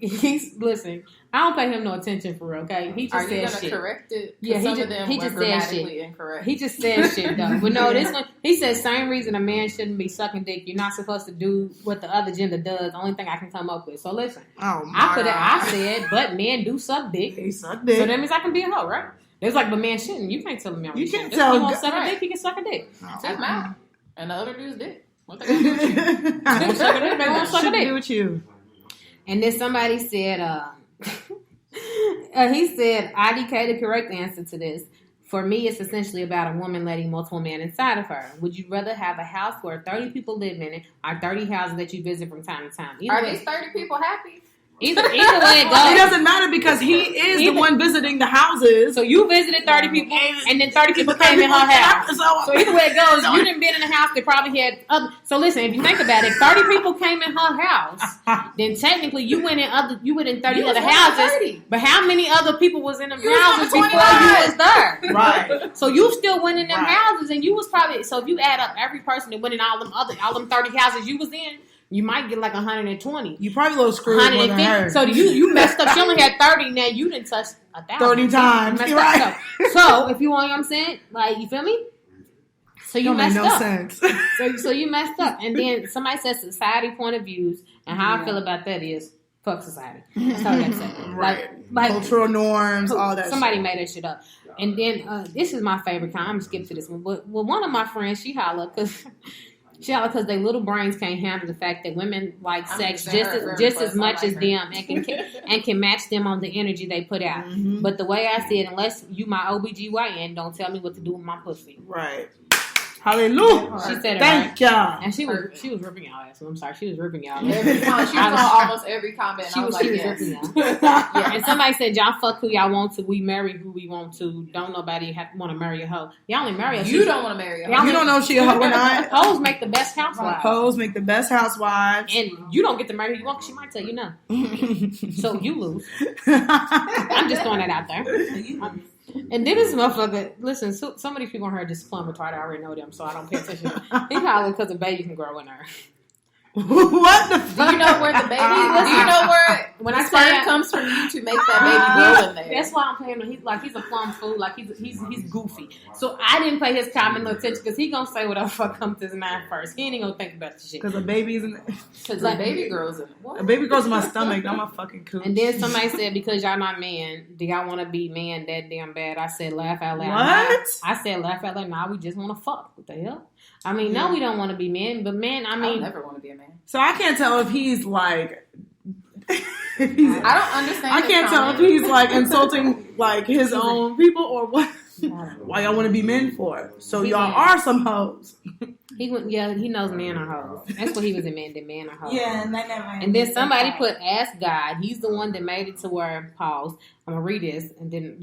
listen. I don't pay him no attention for real. Okay, he just said shit. Correct it? Yeah, he just said shit. Incorrect. He just said shit though. But no, this one he said same reason a man shouldn't be sucking dick. You're not supposed to do what the other gender does. The only thing I can come up with. So listen, I said, but men do suck dick. They suck dick. So that means I can be a hoe, right? It's like, but man shouldn't. You can't tell me I'm. You can't tell. If he wants to suck a dick, he can suck a dick. Take mine. And the other dude's dick. What they gonna do with you? They won't suck a dick. They won't suck a dick. Do with you. And then somebody said, he said, IDK, the correct answer to this. For me, it's essentially about a woman letting multiple men inside of her. Would you rather have a house where 30 people live in it or 30 houses that you visit from time to time? Are these 30 people happy? Either way it goes. It doesn't matter because he is the one visiting the houses. So you visited 30 people and then 30 people came in her house. So either way it goes, you didn't been in the house that probably had other. So listen, if you think about it, 30 people came in her house, then technically you went in 30 other houses. 30. But how many other people was in them houses before you was there? Right. So you still went in them houses and you was probably, so if you add up every person that went in all them 30 houses you was in, You might get like 120. You probably a little screwed more than her. So you messed up. She only had 30. Now you didn't touch 1,000. 30 times. You're right. So if you want, what I'm saying, like, you feel me? So you messed up. Sense. So you messed up. And then somebody says society point of views, and how I feel about that is fuck society. That's all I got to say. Right. Like cultural norms, all that. Somebody made that shit up. And then this is my favorite kind. I'm gonna skip to this one. But one of my friends, she holla because their little brains can't handle the fact that women like sex just as much as them and can match them on the energy they put out. Mm-hmm. But the way I said, unless you my OBGYN, don't tell me what to do with my pussy. Right. Hallelujah. She said it Thank y'all. And she was ripping y'all ass. I'm sorry, she was ripping y'all. She was on almost every comment. She was ripping y'all. Yeah. And somebody said, y'all fuck who y'all want to. We marry who we want to. Don't nobody want to marry a hoe. Y'all only marry a hoe. You don't want to marry a hoe. You don't know if she a hoe or not. Hoes make the best housewives. Hoes make the best housewives. And you don't get to marry who you want because she might tell you no. So you lose. I'm just throwing that out there. And then this motherfucker, listen, so some of these people on her just plumb retarded. I already know them, so I don't pay attention. He probably because a baby can grow in her. What the fuck? Do you know where the baby? Do you know where when I sperm comes from you to make that baby grow in there? That's why I'm paying him. He's a plum fool. Like he's goofy. So I didn't pay his comment no attention because he gonna say whatever fuck comes to his mind first. He ain't even gonna think about the shit. Because a baby's in because a baby grows in what? A baby grows in my stomach, not my fucking cooch. And then somebody said, because y'all not man, do y'all want to be man that damn bad? I said, laugh out loud. What? I said, laugh out loud. Nah, we just want to fuck. What the hell? I mean, no, we don't want to be men, but men, I mean, never want to be a man. So I can't tell if he's like. I don't understand. I can't tell if he's like insulting like his own people or what. Why y'all want to be men for? So y'all are some hoes. He knows men are hoes. That's what he was in men are hoes. Yeah, and then somebody put ask God. He's the one that made it to where pause. I'm gonna read this and then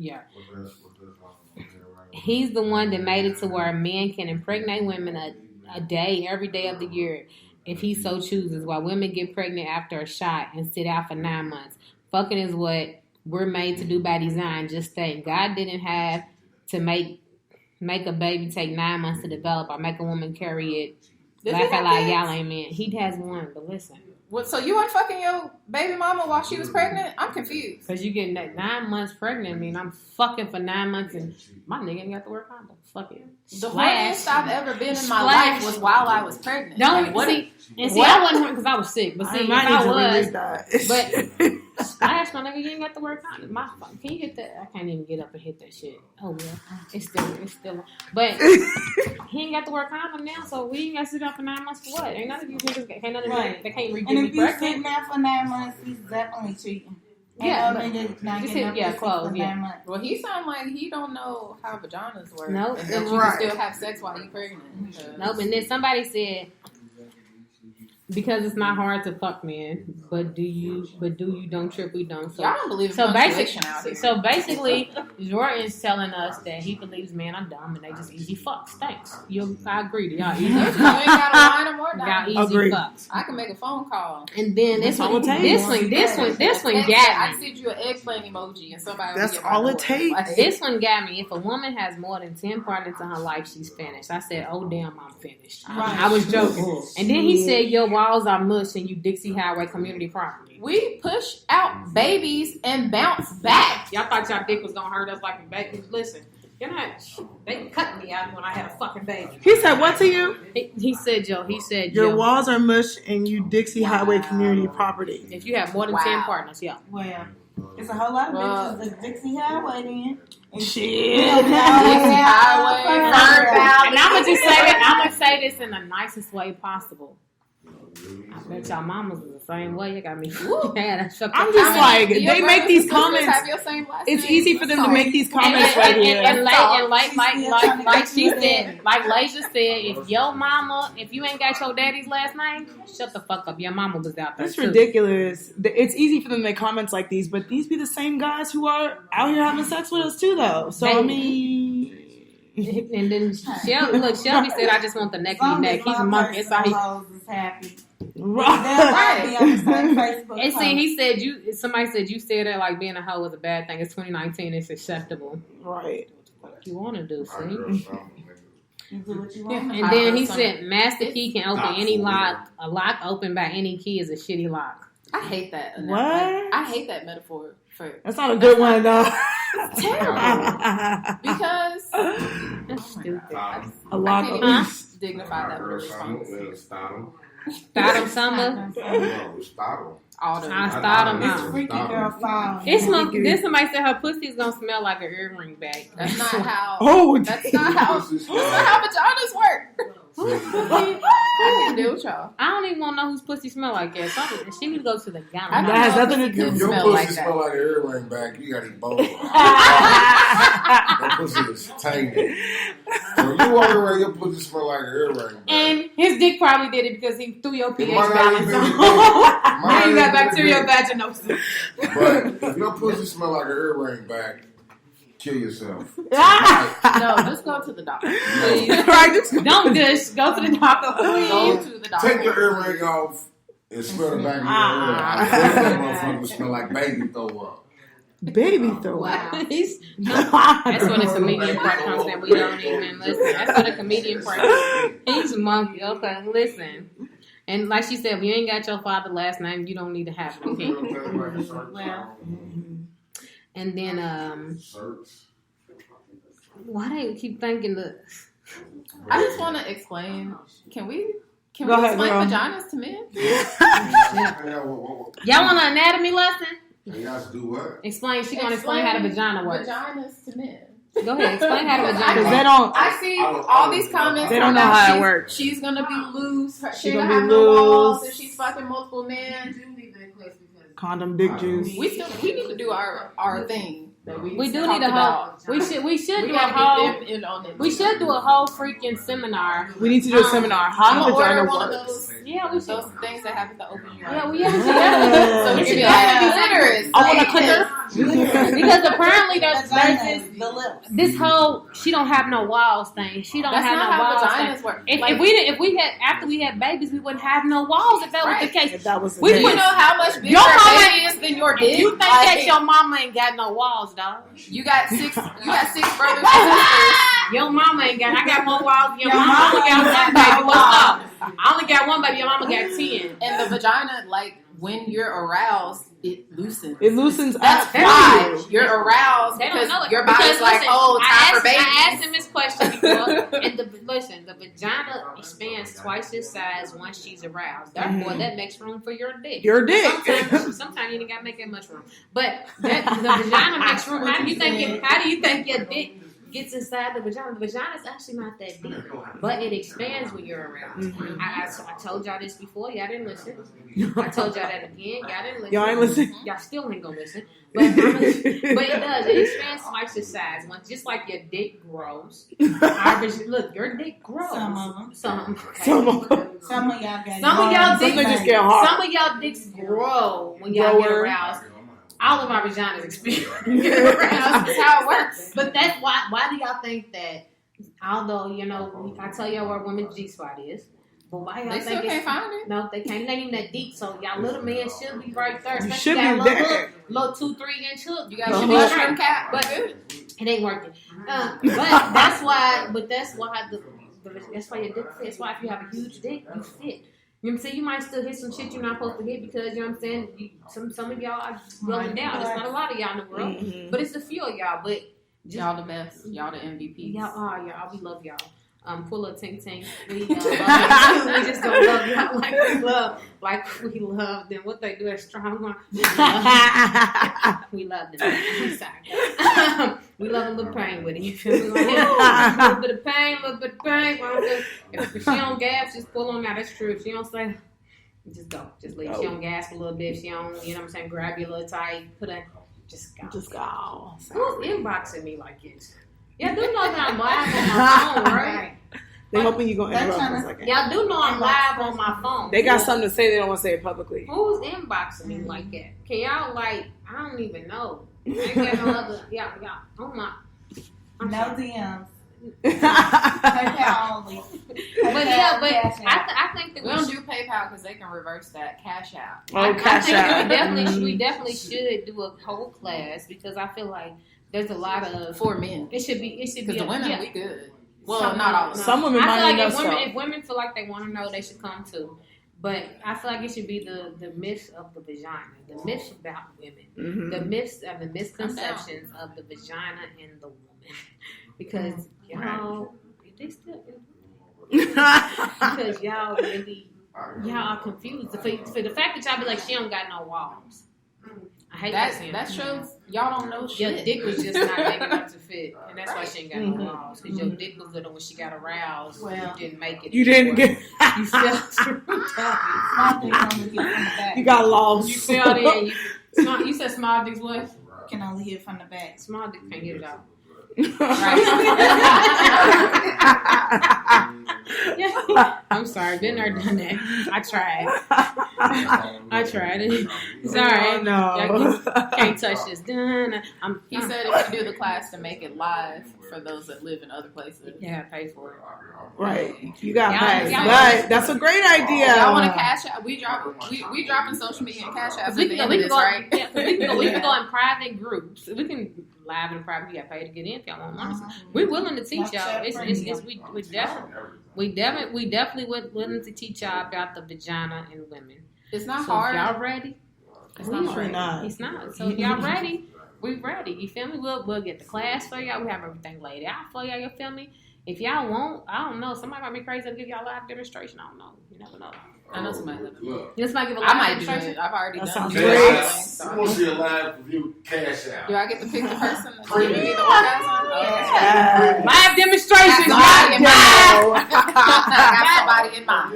He's the one that made it to where men can impregnate women a day, every day of the year, if he so chooses, while women get pregnant after a shot and sit out for 9 months. Fucking is what we're made to do by design. Just think, God didn't have to make a baby take 9 months to develop or make a woman carry it. Laugh out loud, y'all ain't men. He has one, but listen. What, so you weren't fucking your baby mama while she was pregnant? I'm confused. Because you getting that 9 months pregnant. I mean, I'm fucking for 9 months and my nigga ain't got to wear condom. Fuck it. The hardest I've ever been in my life was while I was pregnant. I wasn't because I was sick. But see, splash, my nigga, you ain't got to wear condom. Can you get that? I can't even get up and hit that shit. Oh well, it's still. But he ain't got to wear condom now, so we ain't got to sit up for 9 months for what? Ain't none of you niggas they can't read. And if you sit there for 9 months, he's definitely cheating. Close. Yeah. Well, he sound like he don't know how vaginas work. Nope. And that you can still have sex while you're pregnant. Nope. And then somebody said, because it's not hard to fuck men, but do you don't trip, we don't. So, y'all don't believe so basically, Jordan's telling us that he believes men are dumb and they just easy fucks. Thanks. I agree to y'all. You ain't gotta line them or down. Y'all easy fucks. I can make a phone call. And then this one got me. I sent you an eggplant emoji and somebody. That's all it takes. This one got me. If a woman has more than 10 partners in her life, she's finished. I said, oh damn, I'm finished. Right. I was joking. And then he said, your walls are mush and you Dixie Highway community property. We push out babies and bounce back. Y'all thought y'all dick was gonna hurt us like a baby. Listen, they cut me out when I had a fucking baby. He said what to you? He said, Joe. He said, your walls are mush and you Dixie Highway community property. If you have more than 10 partners, yeah. Well, it's a whole lot of bitches that Dixie Highway then. Shit. And I'm gonna say this in the nicest way possible. I bet y'all mamas is the same way. You got me. I'm just like, they make these comments. It's easy for them to make these comments right here. And like she said, like Lasia said, if you ain't got your daddy's last name, shut the fuck up. Your mama was out there. It's ridiculous. It's easy for them to make comments like these, but these be the same guys who are out here having sex with us too, though. So I mean. And then Shelby said, I just want the neck. He's a monkey. It's how he's happy. Right. And see, somebody said you said that like being a hoe was a bad thing. It's 2019. It's acceptable. Right. What you want to do, see? You do what you want. And then he said, master key can open any lock. A lock opened by any key is a shitty lock. I hate that. What? I hate that metaphor. That's not a good one, though. Terrible. Because That's stupid. A lock I open. can't even dignify that with a response. Stardom summer. Autumn. Stardom. It's freaky girl fall. This somebody said her pussy's gonna smell like an earring bag. That's not how. Oh, That's not how vaginas work. I can deal with y'all. I don't even want to know whose pussy smell like that. She need to go to the I gynecologist. don't That has know nothing if to do it with Your smell pussy like smell that. like an earring back. You gotta eat both. That pussy is tainted. So you walk around, your pussy smell like an earring back. And his dick probably did it because he threw your pH It might not balance even on. be big. Now Might you not got even be bacterial big. vaginosis. But if your pussy smell like an earring back, kill yourself. No, just go to the doctor. Please. Don't just go to the doctor, Go please. to the doctor. Take your earring off and smell the back of your ear. I bet that motherfucker smell like baby throw up. Baby throw up. Wow. That's when the comedian part comes in. We don't even listen. That's when the comedian part comes in. He's a monkey. Okay, listen. And like she said, if you ain't got your father's last name, you don't need to have it. Okay? Well, And then, why do you keep thinking the... I just want to explain. Can we Go ahead, explain girl. vaginas to men? Y'all want an anatomy lesson? You guys do what? Explain. She gonna explain how the vagina works. Vaginas to men. Go ahead. Explain how the Because vagina they works. don't. I see all these comments. They don't know about how it she's- works. She's gonna be loose. She gonna don't be have no walls, loose. and she's fucking multiple men. Condom dick juice. We need to do our thing. That We do talked need a whole. about. We should We do a gotta whole. get them in on it. We should do a whole freaking seminar. We need to do a seminar. How I'm the gonna vagina order one of works. those. Yeah, we should. Those things that happen to open you Yeah, up. we have So we to. can be like, clitoris. I want a like clicker. Because apparently there's the lips. this whole she don't have no walls thing. She don't That's have not no how walls vaginas thing. work. If we had after we had babies, we wouldn't have no walls if that was the case. If that was the We case. You know how much bigger Your your mama- baby is than your dick? You think that your mama ain't got no walls, dog? You got six brothers and sisters. Your mama ain't got. I got more walls than your Your mama. mama only got ain't one got baby. no What's up? I only got one baby. Your mama got 10. And the vagina, like, when you're aroused, it loosens. It loosens That's up. why you're aroused They don't because know it. your body's Because, like, listen, oh, time for babies. I asked him this question before, and the vagina expands twice its size once she's aroused. Therefore, that makes room for your dick. Your dick. Sometimes you ain't gotta make that much room, but the vagina makes room. How do you think your dick gets inside the vagina? The vagina is actually not that deep, but it expands when you're around. I told y'all this before. Y'all didn't listen. I told y'all that again. Y'all didn't listen. Y'all ain't listen. Y'all still ain't gonna listen. But it does. It expands twice its size. Just like your dick grows. Look, your dick grows. Some of them. Some Some of y'all got. Some of y'all Some dicks just get hard. Some of y'all dicks grow when y'all get Grower. aroused. All of our vaginas expand. That's how it works. But that's why. Why do y'all think that? Although I tell y'all where women's G spot is, but why y'all They think still can't find it. No, they can't. It ain't even that deep. So y'all little men should be right there. You Especially should that be little there. hook, little 2-3 inch hook. You got Uh-huh. your mushroom cap, But good. it ain't working. But that's why. That's why your dick fits. That's why if you have a huge dick, you fit. You know what I'm saying? You might still hit some shit you're not supposed to hit because, you know what I'm saying, some of y'all are rolling down. It's not a lot of y'all in the world, but it's a few of y'all. But Y'all the best. Y'all the MVPs. y'all are, y'all. We love y'all. Pull up Tink Tink. We love y'all. We just don't love y'all like we love them. What they do is strong one. We love them. I'm sorry. We love a little pain with it. You feel me? A little bit of pain, a little bit of pain. If she don't gas, just pull on out. That's true. If she don't say, just go. Just leave. She don't gas a little bit. If she don't, you know what I'm saying, grab you a little tight, just go. Just go. Who's inboxing me like this? Y'all do know that I'm live on my phone, right? They hoping you gonna interrupt for a second. Y'all do know I'm live on my phone. They got something to say. They don't want to say it publicly. Who's inboxing me like that? Can y'all I don't even know. I ain't got no other. Y'all. Oh my. No DMs. PayPal PayPal only. But yeah, I think that We don't do PayPal because they can reverse that cash out. I Cash think App. we definitely should do a whole class because I feel like there's a lot of For men. It should be Because the women, we good. Well, not all of them. Some women I might feel like know if women feel like they want to know, they should come too. But I feel like it should be the myths of the vagina, the myths about women, the myths and the misconceptions of the vagina and the woman. Because they still because y'all are confused. For the fact that y'all be like, she don't got no walls. I hate that. That shows y'all don't know shit. Your dick was just not big enough to fit, and that's why she ain't got no walls. Because your dick was little when she got aroused. Well, you didn't make it. You didn't get. You fell through. You got lost. You fell in. You said small dicks what? Can only hear from the back. Small dick can't get it out. I'm sorry, been there, done that. I tried it. Sorry, no, can't touch this. He said if you do the class to make it live for those that live in other places. Yeah, pay for it. Right, you got paid. But that's a great idea. Y'all want to cash out? We dropping social media and cash out. We can go, right? Yeah, we can go in private groups. We can live in private. You got paid to get in if y'all want money. We're willing to teach y'all. We definitely willing to teach y'all about the vagina and women. It's not hard. If y'all ready? It's not. It's not. So if y'all ready, we ready. You feel me? We'll get the class for y'all. We have everything laid out for y'all. You feel me? If y'all won't, I don't know. Somebody might be crazy to give y'all a live demonstration. I don't know. You never know. I know somebody that give a live I might do it. I've already done it. Sounds great. great. You want to see a live review cash out. Do I get to pick the person that's giving me the orgasm? Yeah. Live demonstration. I got somebody in mind.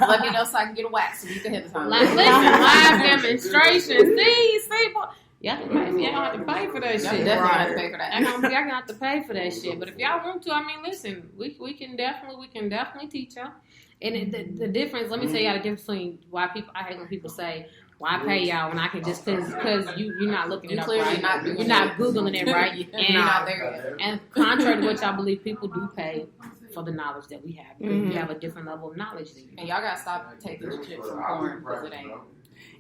Let me know so I can get a wax so you can hit the time. Listen, live demonstrations. See, boy. Y'all don't have to pay for that shit. Definitely have to pay for that. Y'all gonna have to pay for that shit. But if y'all want to, I mean, listen, we can definitely teach y'all. And the difference, let me tell y'all the difference between why I hate when people say, why pay y'all when I can just, because you're not looking it up right. You're not Googling it right. You're not there yet. And contrary to what y'all believe, people do pay for the knowledge that we have. We have a different level of knowledge than you. And y'all gotta stop taking this shit from porn because it ain't.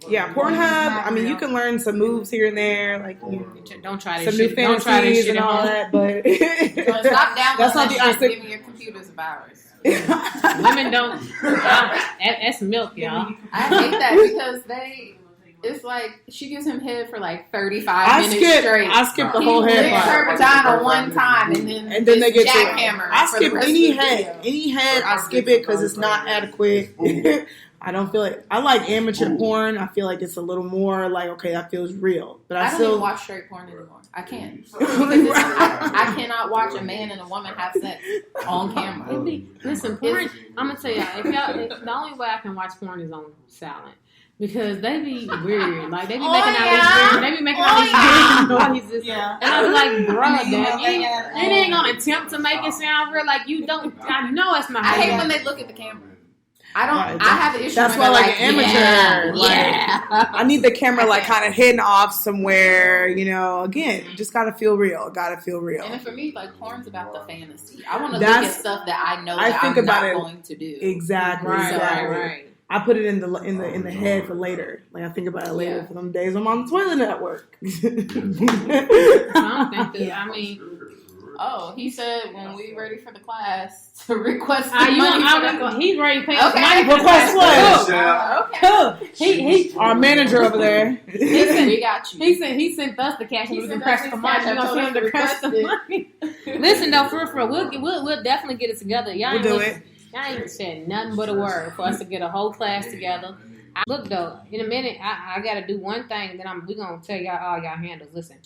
Yeah, Pornhub. I mean, you can learn some moves here and there, like don't try this some shit. new fantasies and all that. But stop downloading that's not the shit, giving your computers virus. Women don't. That's milk, y'all. I hate that because it's like she gives him head for like 35 minutes straight. I skip the whole head part. Her vagina one time and then they get jackhammer. I skip any head. Any head, I skip it because it's not adequate. I don't feel like I like amateur porn. I feel like it's a little more like, okay, that feels real. But I don't still even watch straight porn anymore. I can't. I cannot watch a man and a woman have sex on camera. Listen, porn. I'm gonna tell y'all. The only way I can watch porn is on silent. Because they be weird. Like, they be making all these noises. Yeah. And I'm like, bro, you ain't gonna attempt to make it sound real. Like, you don't. I know it's not. I hate when they look at the camera. I have an issue. That's why, like, an amateur. I need the camera, like, kind of hidden off somewhere. You know, again, just gotta feel real. And for me, like, porn's about the fantasy. I want to look at stuff that I know that I'm not going to do. Exactly. Right. I put it in the head for later. Like, I think about it later for them days I'm on the toilet at work. I mean. Oh, he said when we ready for the class to request the money. He's ready to pay money. Request what? Okay. He our manager over there. Listen, we got you. He sent us the cash. He requested the money. We're gonna send him to request the money. Listen though, for real, we'll definitely get it together. Y'all do it. Y'all ain't said nothing but a word for us to get a whole class together. Look though, in a minute, I gotta do one thing. Then we're gonna tell y'all all y'all handles. Listen,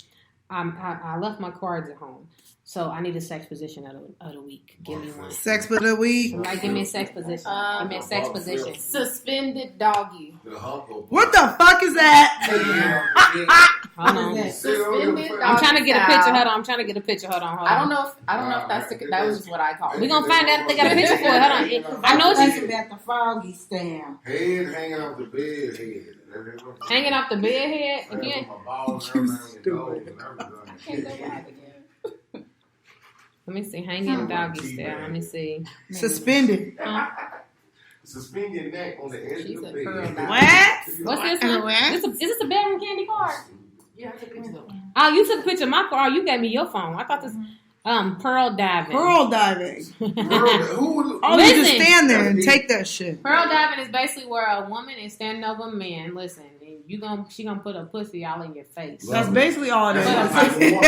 I left my cards at home. So I need a sex position of the week. Give me one. Sex for the week. Like, give me a sex position. Give me a sex position. Suspended doggy. What the fuck is that? Hold on. Suspended doggy. I'm trying to get a picture. Hold on. I'm trying to get a picture. Hold on. I don't know if that's that was just what I called it. We're gonna find out if they got a picture for it. Hold on. I know she's about the froggy stand. Head hanging off the bed head. Hanging off the bed head. If you ain't. I can't go live again. Let me see. Hanging doggy style. Let me see. Suspended. Suspend your neck on the edge of the bed. What? What's this one? Is this a bedroom candy card? Yeah, I took a picture. Oh, you took a picture of my card. You gave me your phone. I thought this. Pearl diving. Pearl diving. Who? Oh, you just stand there and take that shit. Pearl diving is basically where a woman is standing over a man. Listen, she gonna put a pussy all in your face. That's basically all it is. Put a pussy in your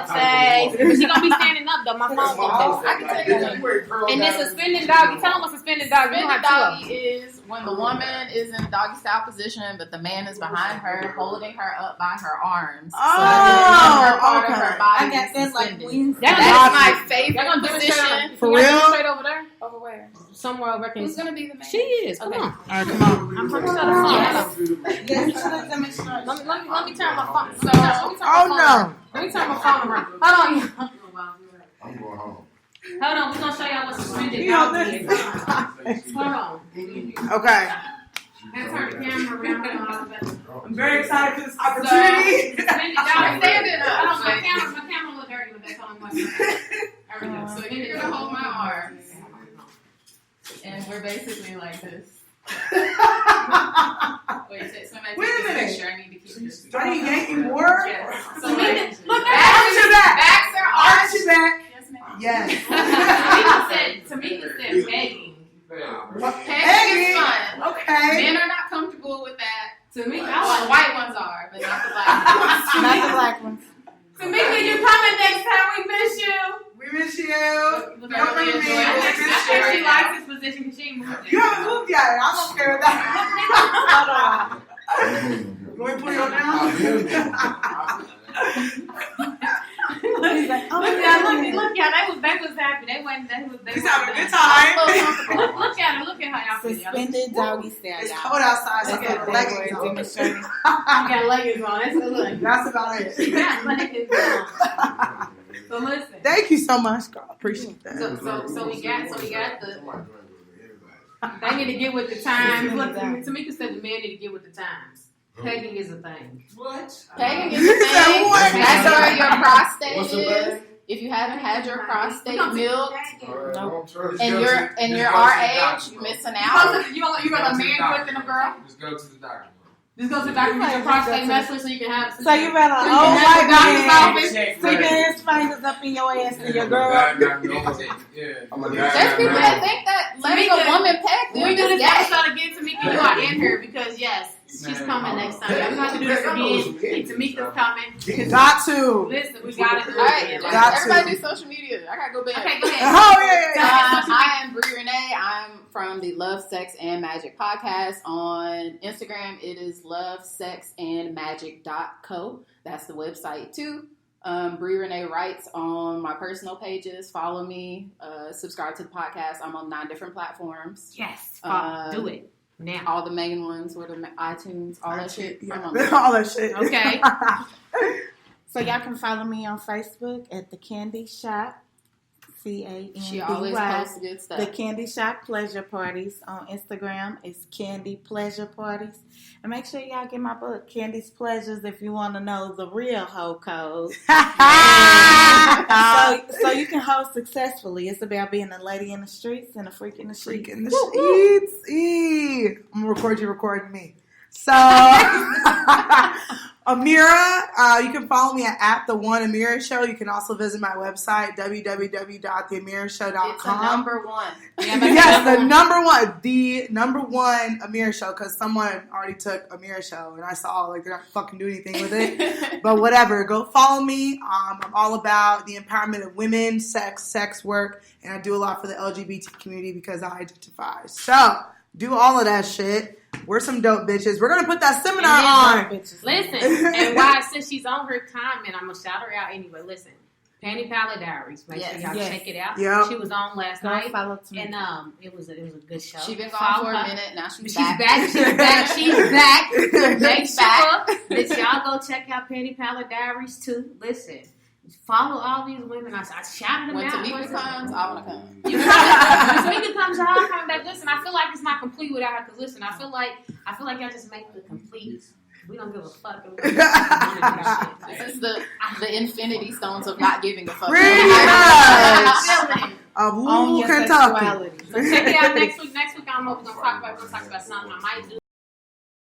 face. She gonna be standing up though. My phone gonna I can tell you that. And then suspended doggy. Tell them what suspended doggy. Suspended doggy is when the woman is in doggy style position, but the man is behind her, holding her up by her arms. Oh, so that part of her body I got this like wings. That's my favorite Y'all gonna position. For real? Straight over there? Over where? Somewhere over there. Who's gonna be the man? She is. Come on. All right, come on. I'm from the phone. Let me turn my phone. Oh no. Let me turn my phone around. Hold on. I'm going home. Hold on. We're gonna show y'all what suspended You know doggy this. is. Hold on. Okay. Let's turn the camera around. I'm very excited for this opportunity. Suspended doggy. Standing up. Hold on. My camera look dirty, but that's all I'm watching. There we go. So you're gonna hold my arms, and we're basically like this. Wait, somebody Wait a take this minute. picture. I need to keep this. Are you yanking more? Yes. So Look, like, Arch your back. backs are Arch arched. your back. Yes, ma'am. Yes. Tamika said begging. Pegging is fun. Okay. Men are not comfortable with that. Tamika, Well, the white ones are, but not the black ones. Not the black ones. Tamika, you coming next time? We miss you. We miss you. Look, Don't really bring me. enjoy I it. We think miss she you. likes this position because she ain't moved You yet. haven't moved yet. I'm okay with that. Can we put you on now? Look, y'all, they was happy. They was He's having a good time. Look at her. Look at her outfit. y'all. Suspended doggy style. It's y'all. cold outside, so I That's got what leggings they were on. demonstrating. You got leggings on. That's a look. That's about it. You got leggings on. So listen. Thank you so much, girl. Appreciate that. So we got the. They need to get with the times. Look, Tamika said the men need to get with the times. Pegging is a thing. Pegging is You the said thing. what? That's where your prostate What's the is. thing? If you haven't had your prostate milked And and you're our age, you're missing out. You rather a man do it than a girl? Just go to the doctor. Just go to the doctor and get your prostate measured so you can have. So you better So you old can have white the doctor's man office. sticking his fingers up in your ass and your girl. Yeah. There's people that think that letting a woman peg When them we do is this gay. episode again, Tamika, you are in here because yes, she's coming next time. Y'all have to do this again. And Tamika's coming. Got to. Listen, we gotta do it. All right, again. Got everybody to. do social media. I gotta go back. Okay, go ahead. Oh, yeah. I am Brie Renee. I'm from the Love, Sex, and Magic podcast. On Instagram, it is lovesexandmagic.co. That's the website too. Brie Renee writes on my personal pages. Follow me. Subscribe to the podcast. I'm on 9 different platforms. Yes, do it now. All the main ones, were the iTunes, all that shit. I'm on Yeah. All that shit. Okay. So y'all can follow me on Facebook at The Candy Shop. She always CANDY. posts good stuff. The Candy Shop Pleasure Parties on Instagram is Candy Pleasure Parties. And make sure y'all get my book, Candy's Pleasures, if you want to know the real hoe code. so you can hoe successfully. It's about being a lady in the streets and a freak in the streets. Freaking the sheets. I'm going to record you recording me. So, Amira, you can follow me at The One Amira Show. You can also visit my website, www.theamirshow.com. It's a number one. Yes, the number one Amira Show, because someone already took Amira Show, and I saw, like, they're not fucking doing anything with it. But whatever, go follow me. I'm all about the empowerment of women, sex work, and I do a lot for the LGBT community because I identify. So, do all of that shit. We're some dope bitches. We're going to put that seminar on. Listen, and why, since she's on her comment, I'm going to shout her out anyway. Listen, Panty Palette Diaries. Make sure y'all check it out. Yep. She was on last night. And it was a good show. She's been gone for a minute. Now she's back. She's back. So make sure that y'all go check out Panty Palette Diaries too. Listen. Follow all these women. I shouted them when out. Tamika comes, I want to come. When Tamika comes, y'all coming back. Listen, I feel like it's not complete without her. Cause listen, I feel like y'all just make the complete. We don't give a fuck. This is the infinity stones of not giving a fuck. Pretty much. Who can talk? So check it out next week. Next week, I don't know what we're gonna talk about. We're gonna talk about something I might do.